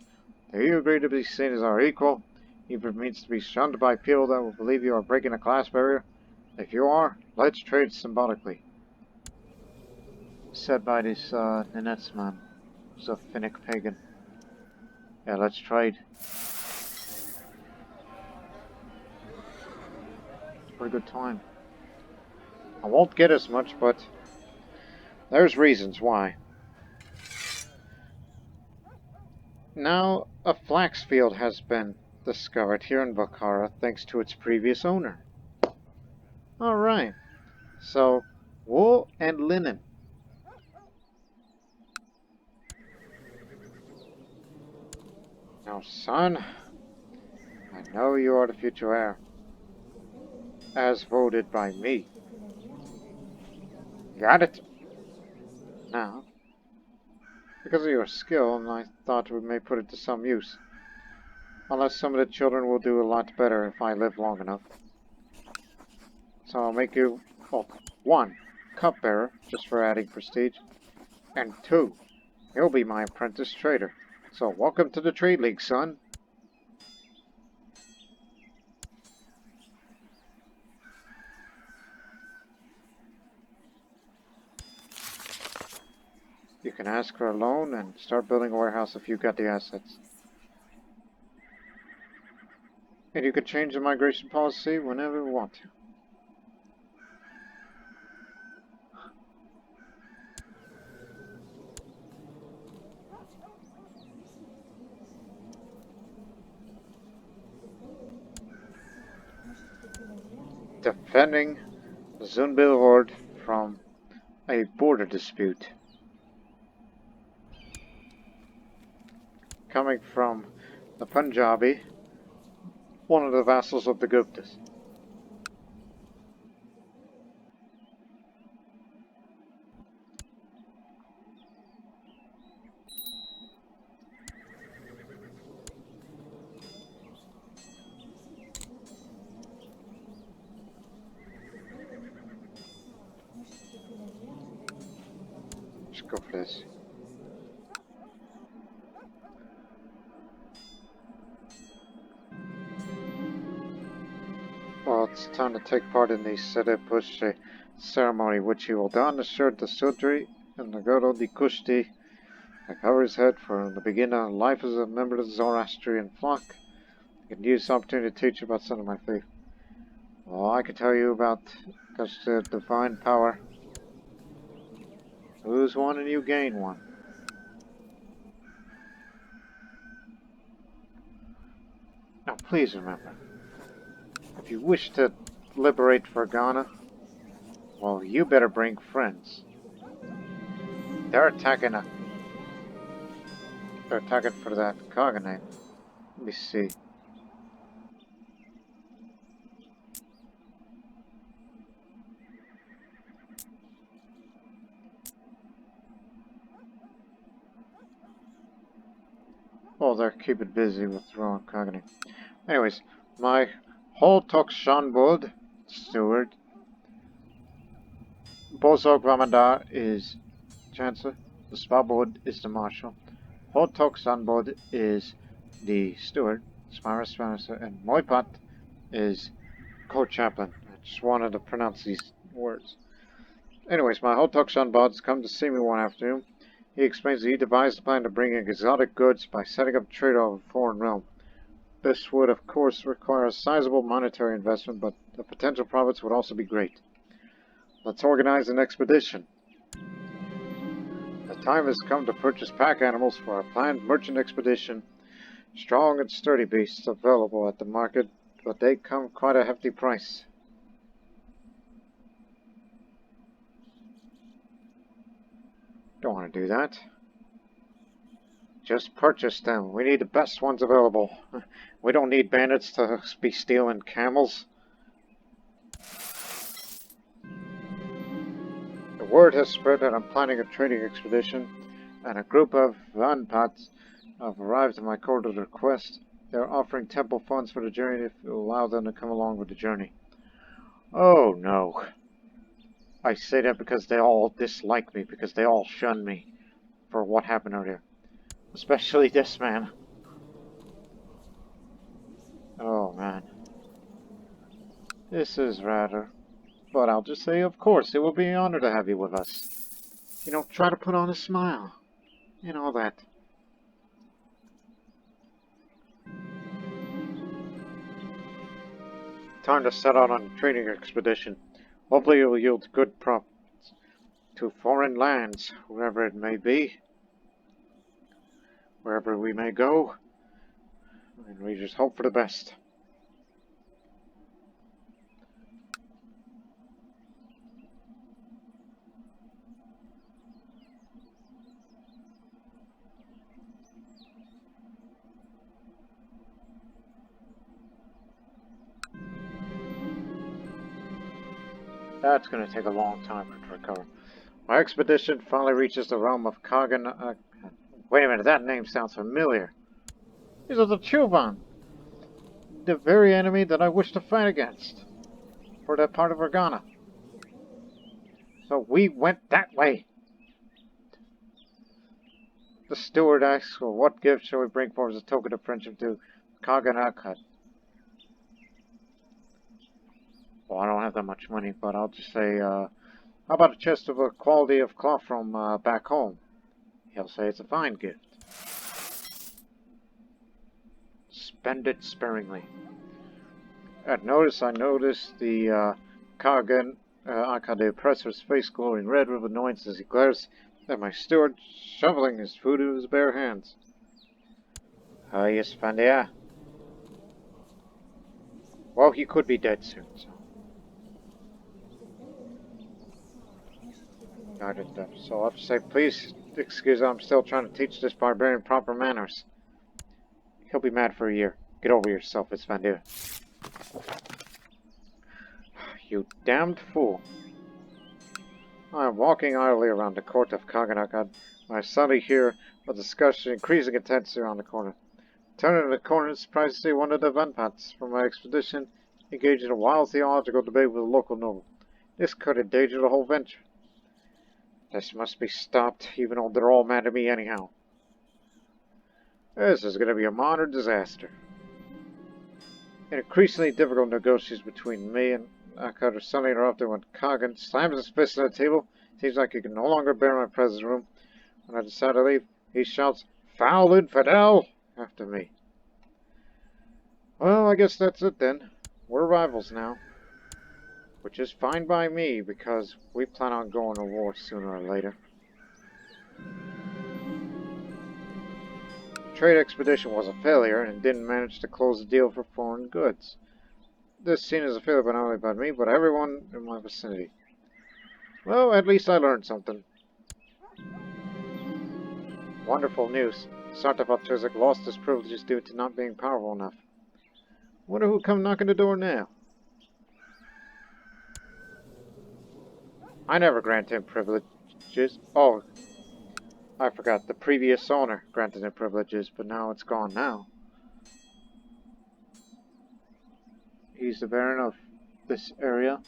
Do you agree to be seen as our equal, even if it means to be shunned by people that will believe you are breaking a class barrier? If you are, let's trade symbolically. Said by this Ninet's man, who's a Finnic pagan. Yeah, let's trade. Pretty good time. I won't get as much, but there's reasons why. Now, a flax field has been discovered here in Bukhara thanks to its previous owner. Alright, so wool and linen. Now, son, I know you are the future heir, as voted by me. Got it? Now, because of your skill, and I thought we may put it to some use. Unless some of the children will do a lot better if I live long enough. So I'll make you, well, 1, cupbearer, just for adding prestige, and 2, you'll be my apprentice trader. So welcome to the Trade League, son. You can ask for a loan and start building a warehouse if you've got the assets. And you can change the migration policy whenever you want to. Defending the Zunbil horde from a border dispute. Coming from the Punjabi, one of the vassals of the Guptas. Let's go for this. Well, it's time to take part in the Sede ceremony, which he will don the shirt, the sudri, and the girdle, the kushti, that covers his head for the beginning of life as a member of the Zoroastrian flock. I can use this opportunity to teach you about some of my faith. Well, I can tell you about the divine power. Lose one and you gain one. Now, please remember, if you wish to liberate Ferghana, well, you better bring friends. They're attacking for that Khaganate. Let me see. Oh, they're keeping busy with throwing Khaganate. Anyways, my Holtok Shanbod steward. Bozog Vamandar is Chancellor. The Spabod is the Marshal. Holtok Shanbod is the steward. Smaris Smaris, and Moipat is co-chaplain. I just wanted to pronounce these words. Anyways, my Holtok Shanbod's come to see me one afternoon. He explains that he devised a plan to bring in exotic goods by setting up trade over a foreign realm. This would, of course, require a sizable monetary investment, but the potential profits would also be great. Let's organize an expedition. The time has come to purchase pack animals for our planned merchant expedition. Strong and sturdy beasts available at the market, but they come quite a hefty price. Don't want to do that. Just purchase them. We need the best ones available. We don't need bandits to be stealing camels. The word has spread that I'm planning a trading expedition, and a group of Vanpats have arrived at my court at request. They're offering temple funds for the journey if you'll allow them to come along with the journey. Oh no. I say that because they all dislike me, because they all shun me for what happened earlier. Especially this man. Oh man. This is rather... But I'll just say, of course, it will be an honor to have you with us. You know, try to put on a smile. And all that. Time to set out on a trading expedition. Hopefully it will yield good profits to foreign lands, wherever it may be. Wherever we may go. And we just hope for the best. That's going to take a long time to recover. My expedition finally reaches the realm of Kagan. Wait a minute, that name sounds familiar. These are the Chuban, the very enemy that I wish to fight against for that part of Ferghana. So we went that way. The steward asks, well, what gift shall we bring forth as a token of friendship to Ferghana and Khuttal? Well, I don't have that much money, but I'll just say, how about a chest of a quality of cloth from back home? He'll say it's a fine gift. Spend it sparingly. I noticed the Kagan Akade oppressor's face glowing red with annoyance as he glares at my steward, shoveling his food in his bare hands. Yes, Fandia. Well, he could be dead soon, so. I didn't know. So I'll have to say, please excuse, I'm still trying to teach this barbarian proper manners. He'll be mad for a year. Get over yourself, Isfandir. You damned fool. I am walking idly around the court of Kaganakad when I suddenly hear a discussion increasing intensity around the corner. Turning the corner, surprised to see one of the Vanpats from my expedition engaged in a wild theological debate with a local noble. This could endanger the whole venture. This must be stopped, even though they're all mad at me anyhow. This is going to be a modern disaster. An increasingly difficult negotiations between me and Akkad are suddenly interrupted when Kagan slams his fist on the table. Seems like he can no longer bear my presence room. When I decide to leave, he shouts, "Foul infidel!" after me. Well, I guess that's it then. We're rivals now. Which is fine by me, because we plan on going to war sooner or later. The trade expedition was a failure and didn't manage to close the deal for foreign goods. This scene is a failure not only by me, but everyone in my vicinity. Well, at least I learned something. Wonderful news. Sartapat Chizek lost his privileges due to not being powerful enough. Wonder who'll come knocking the door now. I never granted him privileges. Oh, I forgot. The previous owner granted him privileges, but now it's gone now. He's the Baron of this area.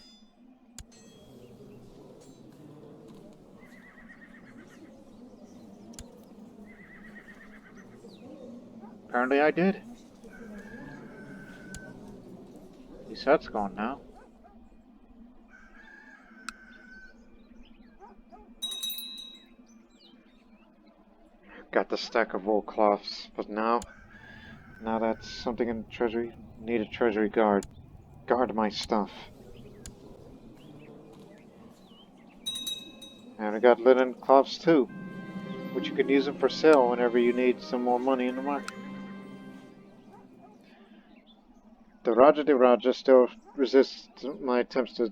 Apparently I did. At least that's gone now. Got the stack of wool cloths, but now that's something in the treasury. Need a treasury guard. Guard my stuff. And I got linen cloths too, which you can use them for sale whenever you need some more money in the market. The Raja de Raja still resists my attempts to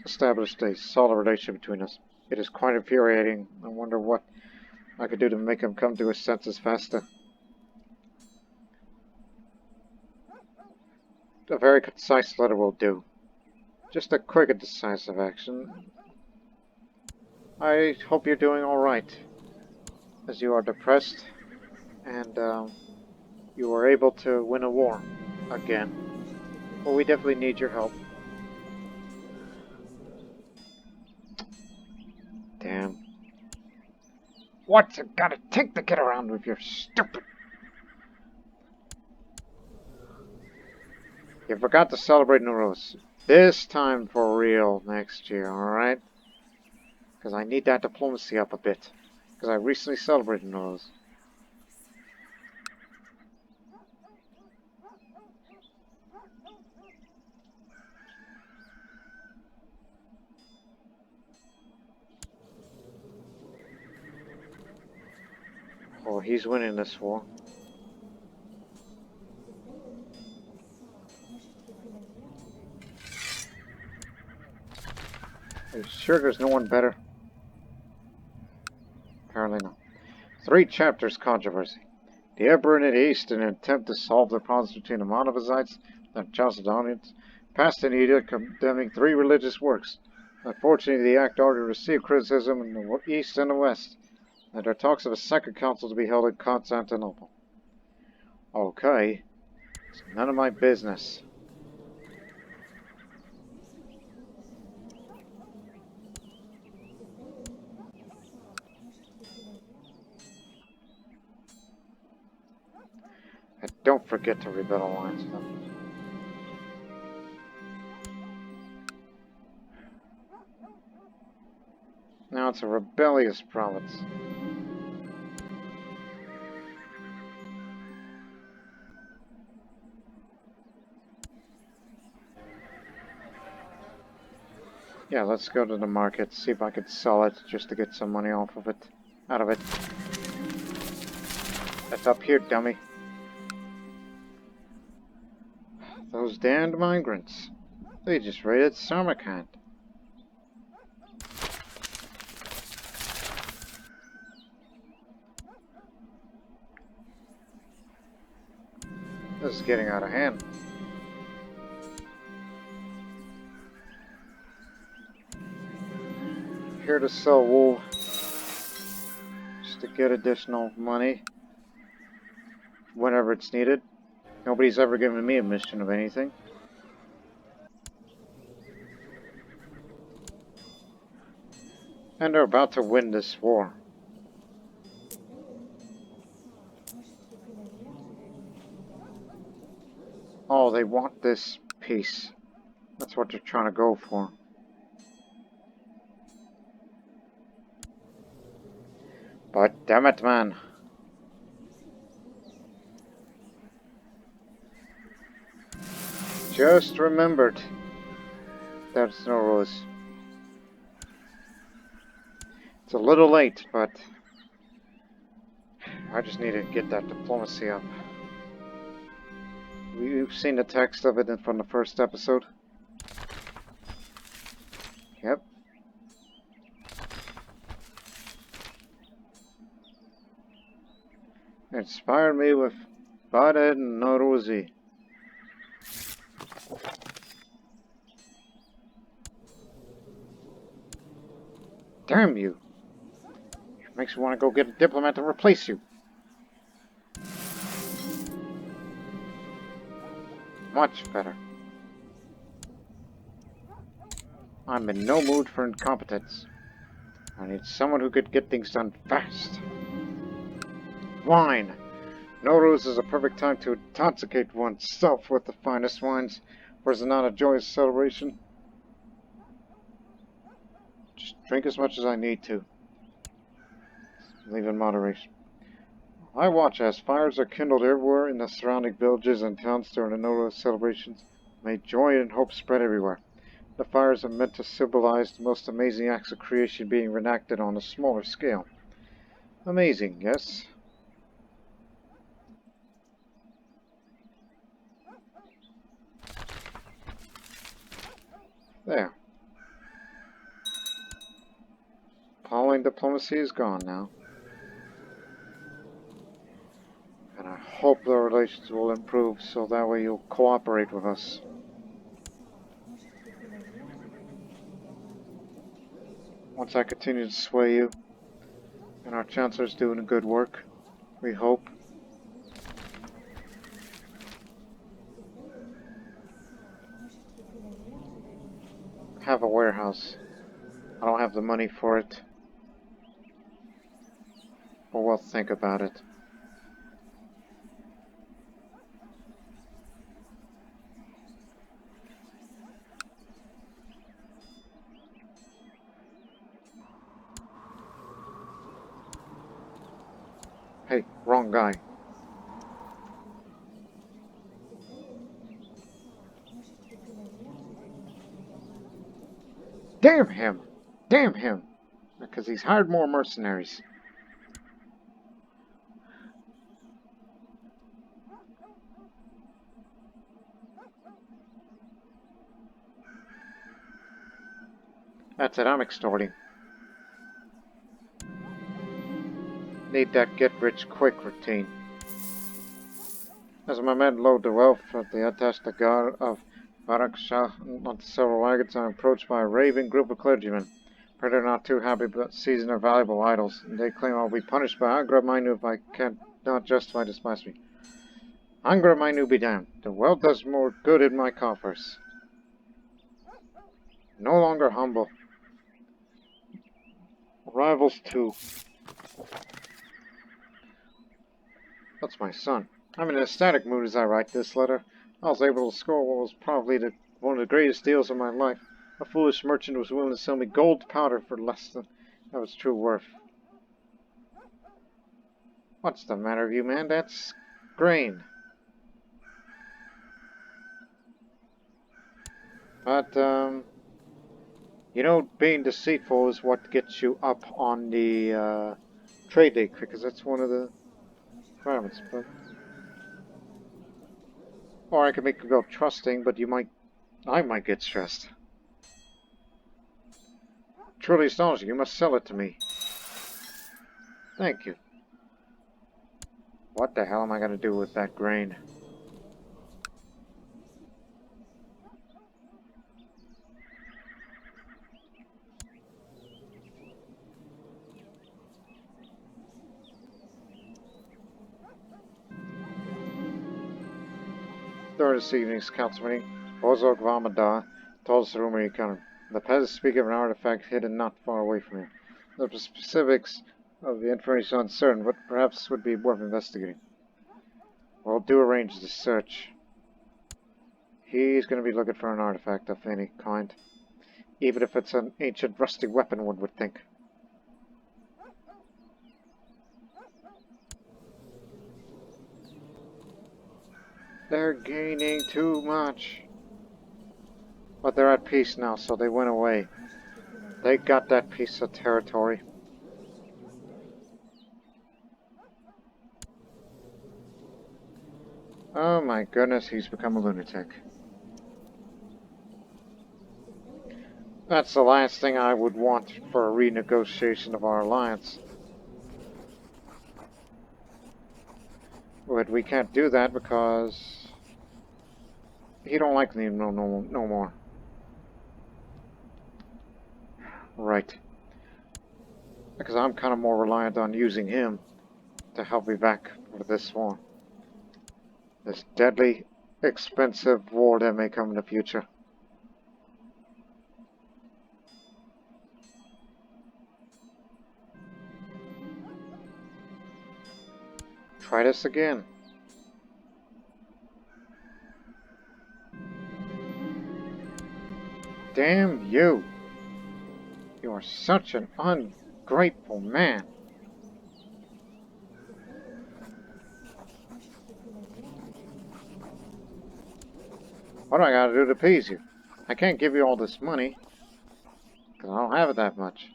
establish a solid relationship between us. It is quite infuriating. I wonder what I could do to make him come to his senses faster. A very concise letter will do. Just a quick and decisive action. I hope you're doing alright, as you are depressed, and you were able to win a war again. Well, we definitely need your help. Damn. What's it gotta take to get around with your stupid... You forgot to celebrate Nowruz. This time for real next year, alright? Because I need that diplomacy up a bit. Because I recently celebrated Nowruz. Oh, he's winning this war. Are you sure there's no one better? Apparently not. 3 chapters controversy. The Emperor in the East, in an attempt to solve the problems between the Monophosites and Chalcedonians, passed an edict condemning 3 religious works. Unfortunately, the act already received criticism in the East and the West, and there are talks of a second council to be held in Constantinople. Okay, it's none of my business. And don't forget to rebuild alliance with them. Now it's a rebellious province. Yeah, let's go to the market, see if I could sell it just to get some money off of it, out of it. That's up here, dummy. Those damned migrants. They just raided Samarkand. This is getting out of hand. Here to sell wool. Just to get additional money. Whenever it's needed. Nobody's ever given me a mission of anything. And they're about to win this war. Oh, they want this peace. That's what they're trying to go for. But damn it, man. Just remembered. There's no rose. It's a little late, but I just need to get that diplomacy up. You've seen the text of it from the first episode? Yep. It inspired me with Bada and Noruzi. Damn you! It makes me want to go get a diplomat to replace you. Much better. I'm in no mood for incompetence. I need someone who could get things done fast. Wine! Nowruz is a perfect time to intoxicate oneself with the finest wines. Or is it not a joyous celebration? Just drink as much as I need to. Leave in moderation. I watch as fires are kindled everywhere in the surrounding villages and towns during the Nowruz celebrations. May joy and hope spread everywhere. The fires are meant to symbolize the most amazing acts of creation being reenacted on a smaller scale. Amazing, yes? There. Appalling diplomacy is gone now. And I hope the relations will improve so that way you'll cooperate with us. Once I continue to sway you, and our Chancellor's doing good work, we hope. Have a warehouse. I don't have the money for it. But we'll think about it. Hey, wrong guy. Damn him! Damn him! Because he's hired more mercenaries. That's it, I'm extorting. Need that get-rich-quick routine. As my men load the wealth at the attached guard of Baraksha onto several wagons, I'm approached by a raving group of clergymen. They're not too happy about seizing their valuable idols, and they claim I'll be punished by Angra Mainu if I can't not justify this blasphemy. Angra Mainu be damned. The wealth does more good in my coffers. No longer humble. Rivals too. That's my son. I'm in an ecstatic mood as I write this letter. I was able to score what was probably one of the greatest deals of my life. A foolish merchant was willing to sell me gold powder for less than that was true worth. What's the matter with you, man? That's grain. But, You know, being deceitful is what gets you up on the trade day, because that's one of the requirements. But or I could make you go trusting, but I might get stressed. Truly astonishing. You must sell it to me. Thank you. What the hell am I going to do with that grain? During this evening's council meeting, Bozog Vamada told us the rumor he counted. The peasants speak of an artifact hidden not far away from here. The specifics of the information are uncertain, but perhaps would be worth investigating. We'll do arrange the search. He's going to be looking for an artifact of any kind, even if it's an ancient rusty weapon, one would think. They're gaining too much. But they're at peace now, so they went away. They got that piece of territory. Oh my goodness, he's become a lunatic. That's the last thing I would want for a renegotiation of our alliance. But we can't do that because he don't like me no more. Right. Because I'm kind of more reliant on using him to help me back with this war. This deadly, expensive war that may come in the future. Try this again. Damn you! You are such an ungrateful man. What do I gotta do to appease you? I can't give you all this money, because I don't have it that much.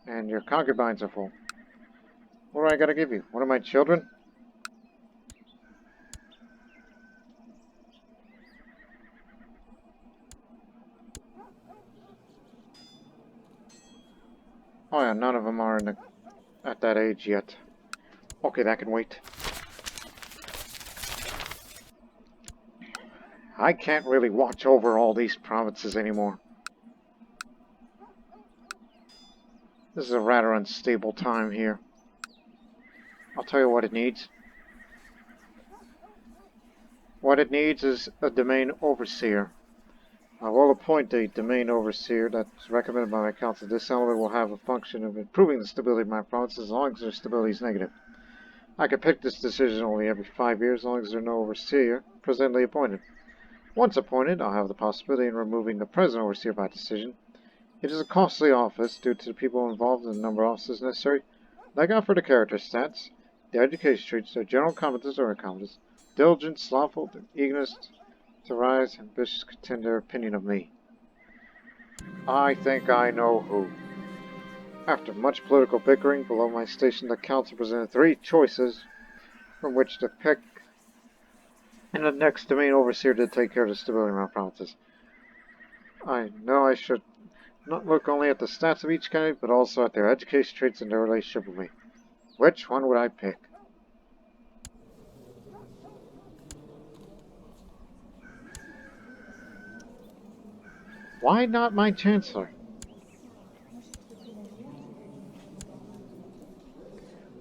And your concubines are full. What do I gotta give you? One of my children? Oh yeah, none of them are at that age yet. Okay, that can wait. I can't really watch over all these provinces anymore. This is a rather unstable time here. I'll tell you what it needs. What it needs is a domain overseer. I will appoint a domain overseer that's recommended by my council. This element will have a function of improving the stability of my province as long as their stability is negative. I can pick this decision only every 5 years as long as there's no overseer presently appointed. Once appointed, I'll have the possibility in removing the present overseer by decision. It is a costly office due to the people involved and the number of officers necessary. Like out for the character stats, the education traits, their general competence or incompetence, diligent, slothful, eagerness to rise, ambitious, contend their opinion of me. I think I know who. After much political bickering below my station, the council presented 3 choices from which to pick, and the next domain overseer to take care of the stability of my provinces. I know I should not look only at the stats of each candidate, but also at their education traits and their relationship with me. Which one would I pick? Why not my chancellor?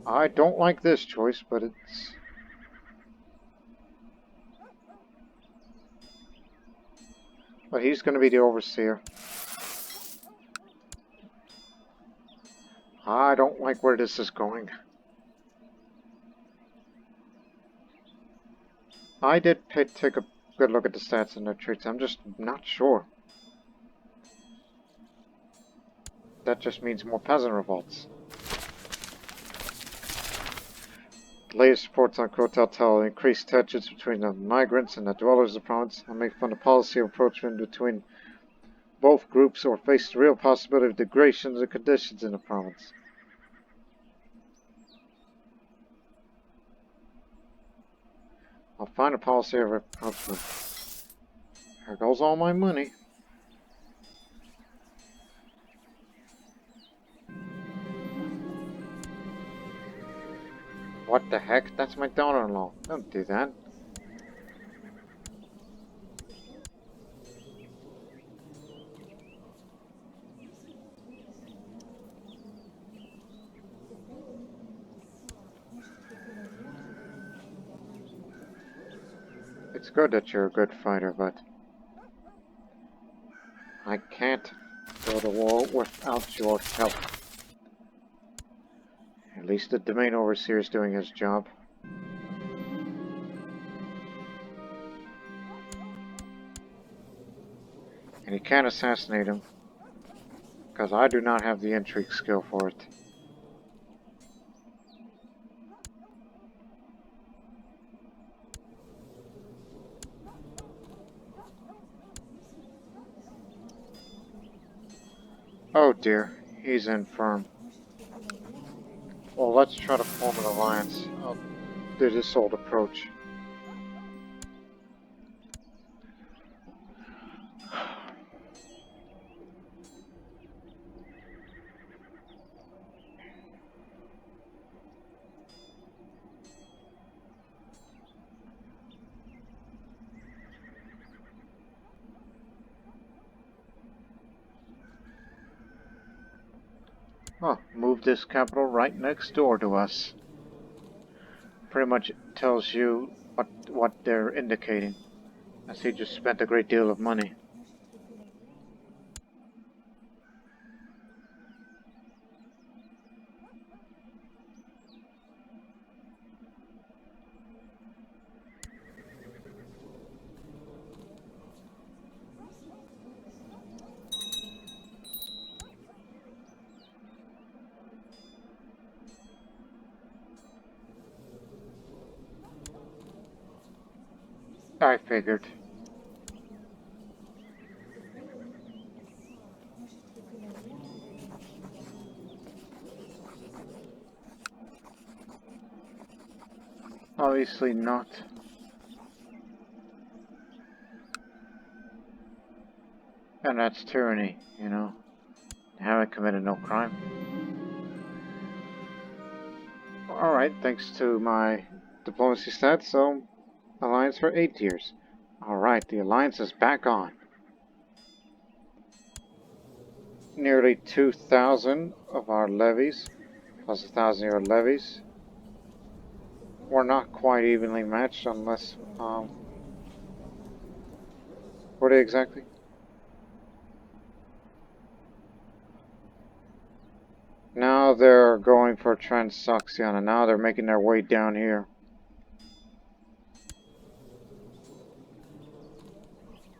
I don't like this choice, but it's... But he's going to be the overseer. I don't like where this is going. I did take a good look at the stats and their traits. I'm just not sure. That just means more peasant revolts. Latest reports on Khuttal tell increased tensions between the migrants and the dwellers of the province and make fun of policy approachment between both groups or face the real possibility of degradation of the conditions in the province. I'll find a policy of approachment. There goes all my money. What the heck? That's my daughter-in-law. Don't do that. It's good that you're a good fighter, but I can't go to war without your help. At least the domain overseer is doing his job. And you can't assassinate him, because I do not have the intrigue skill for it. Oh dear, he's infirm. Well, let's try to form an alliance. I'll do this old approach. Oh, move this capital right next door to us. Pretty much tells you what they're indicating, as he just spent a great deal of money. I figured. Obviously not. And that's tyranny, you know. I haven't committed no crime. Alright, thanks to my diplomacy stats, so alliance for 8 years. Alright, the alliance is back on. Nearly 2,000 of our levies, plus 1,000 of your levies. We're not quite evenly matched unless, what are they exactly? Now they're going for Sogdia, and now they're making their way down here.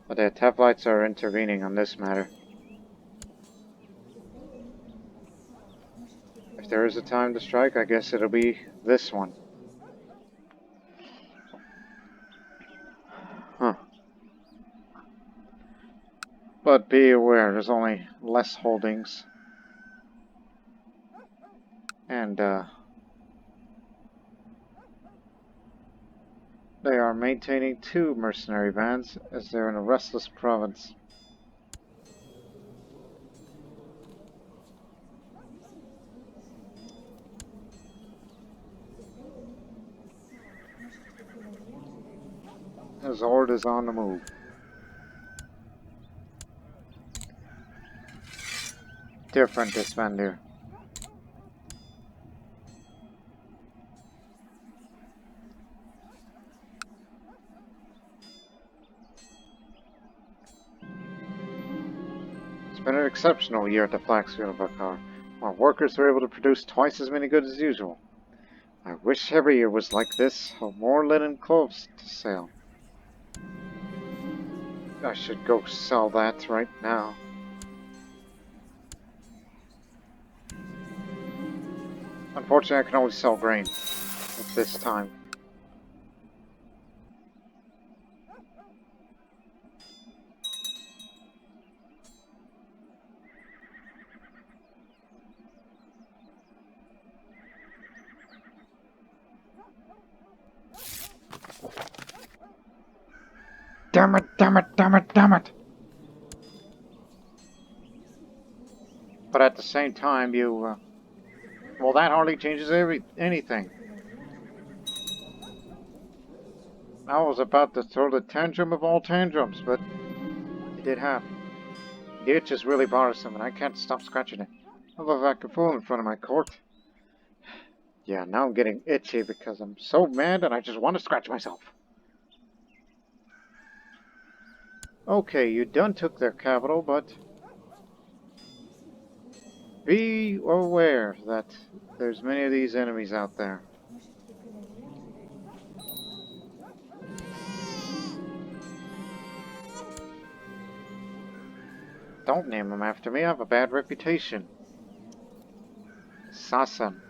But the Teplites are intervening on this matter. If there is a time to strike, I guess it'll be this one. Huh. But be aware, there's only less holdings. And, they are maintaining 2 mercenary bands as they're in a restless province. The Zord is on the move. Different disband. It's been an exceptional year at the Flaxfield of Bukhara. Our workers were able to produce twice as many goods as usual. I wish every year was like this, with more linen clothes to sell. I should go sell that right now. Unfortunately, I can only sell grain. this time. Damn it, damn it, damn it, damn it! But at the same time, you, well, that hardly changes anything. I was about to throw the tantrum of all tantrums, but it did happen. The itch is really bothersome, and I can't stop scratching it. I love I could fool in front of my court. Yeah, now I'm getting itchy because I'm so mad and I just want to scratch myself. Okay, you done took their capital, but be aware that there's many of these enemies out there. Don't name them after me, I have a bad reputation. Sasan.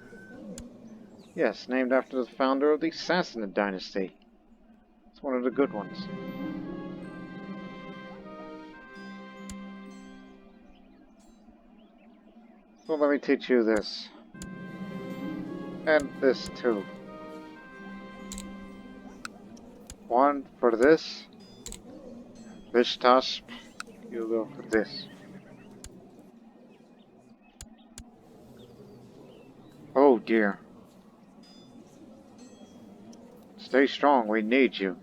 Yes, named after the founder of the Sassanid dynasty. It's one of the good ones. So let me teach you this. And this too. One for this. Vishtasp, you go for this. Oh dear. Stay strong, we need you.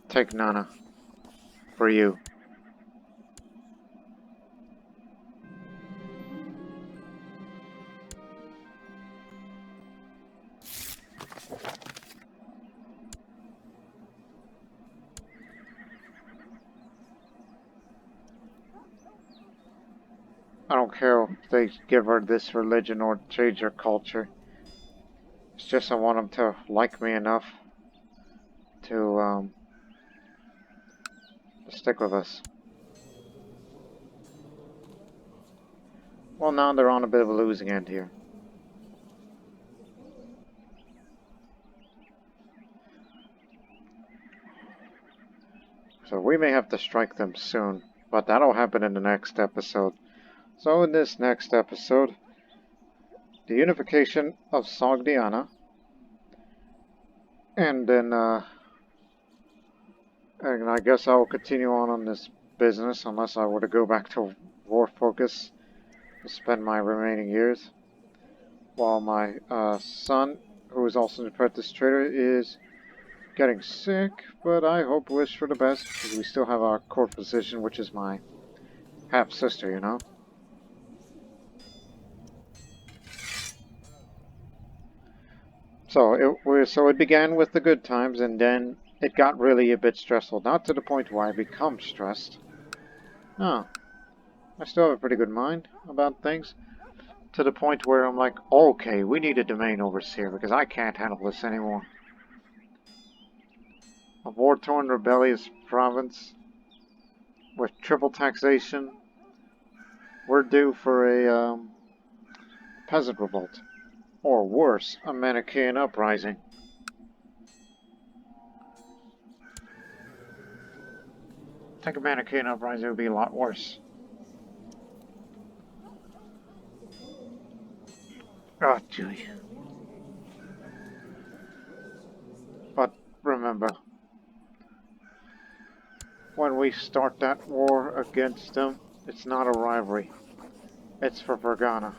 Take Nana. For you. I don't care if they give her this religion or change her culture. It's just I want them to like me enough to stick with us. Well, now they're on a bit of a losing end here. So we may have to strike them soon, but that'll happen in the next episode. So in this next episode, the unification of Sogdiana, and then and I guess I will continue on this business unless I were to go back to war focus to spend my remaining years, while my son, who is also an apprentice trader, is getting sick, but I hope wish for the best, because we still have our court physician, which is my half-sister, you know? So it began with the good times, and then it got really a bit stressful. Not to the point where I become stressed. No. I still have a pretty good mind about things. To the point where I'm like, okay, we need a domain overseer, because I can't handle this anymore. A war-torn rebellious province with triple taxation. We're due for a peasant revolt. Or worse, a Manichaean uprising. I think a Manichaean uprising would be a lot worse. Oh, gee. But remember, when we start that war against them, it's not a rivalry. It's for Ferghana.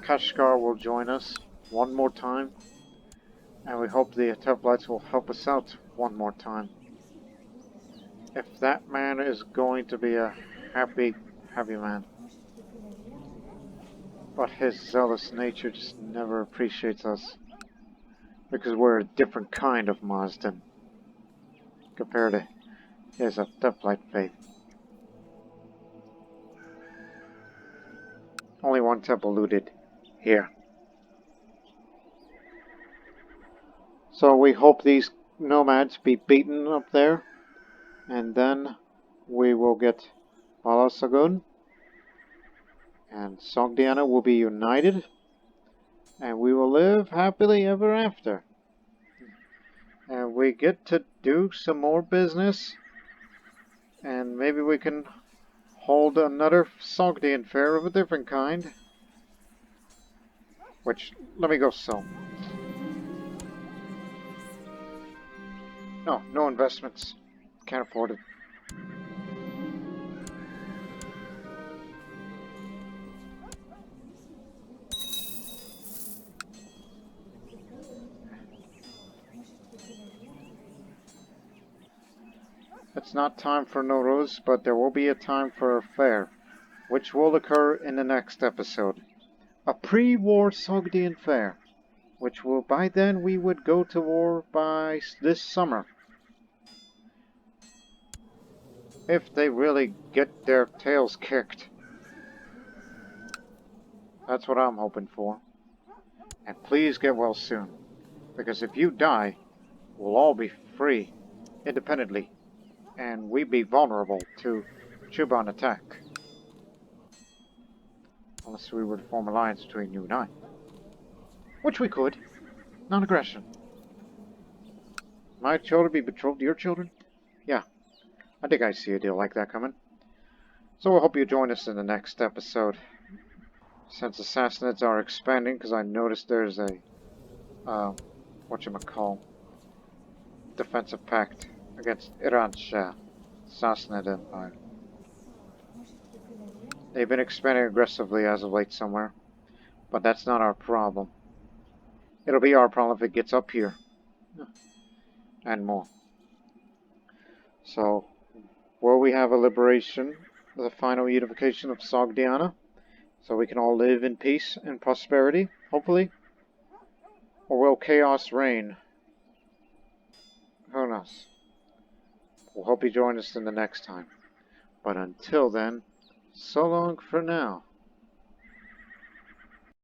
Kashgar will join us one more time, and we hope the Templites will help us out one more time. If that man is going to be a happy man. But his zealous nature just never appreciates us, because we're a different kind of Mazdan compared to his Templite faith. Only one temple looted here. So we hope these nomads be beaten up there, and then we will get Balasagun, And Sogdiana will be united, and we will live happily ever after. And we get to do some more business, and maybe we can hold another Sogdian Fair of a different kind. Which, let me go sell. No, no investments. Can't afford it. It's not time for Nowruz, but there will be a time for a fair, which will occur in the next episode. A pre-war Sogdian Fair, which will, by then we would go to war by this summer. If they really get their tails kicked. That's what I'm hoping for. And please get well soon, because if you die, we'll all be free, independently, and we'd be vulnerable to Chuban attack. Unless we would form an alliance between you and I. Which we could. Non-aggression. My children be betrothed to your children? Yeah, I think I see a deal like that coming. So I hope you join us in the next episode. Since assassinates are expanding, because I noticed there's a, whatchamacall, defensive pact against Iran's Sassanid Empire. They've been expanding aggressively as of late somewhere, but that's not our problem. It'll be our problem if it gets up here. And more. So, will we have a liberation, the final unification of Sogdiana, so we can all live in peace and prosperity, hopefully? Or will chaos reign? Who knows? We'll hope you join us in the next time. But until then, so long for now.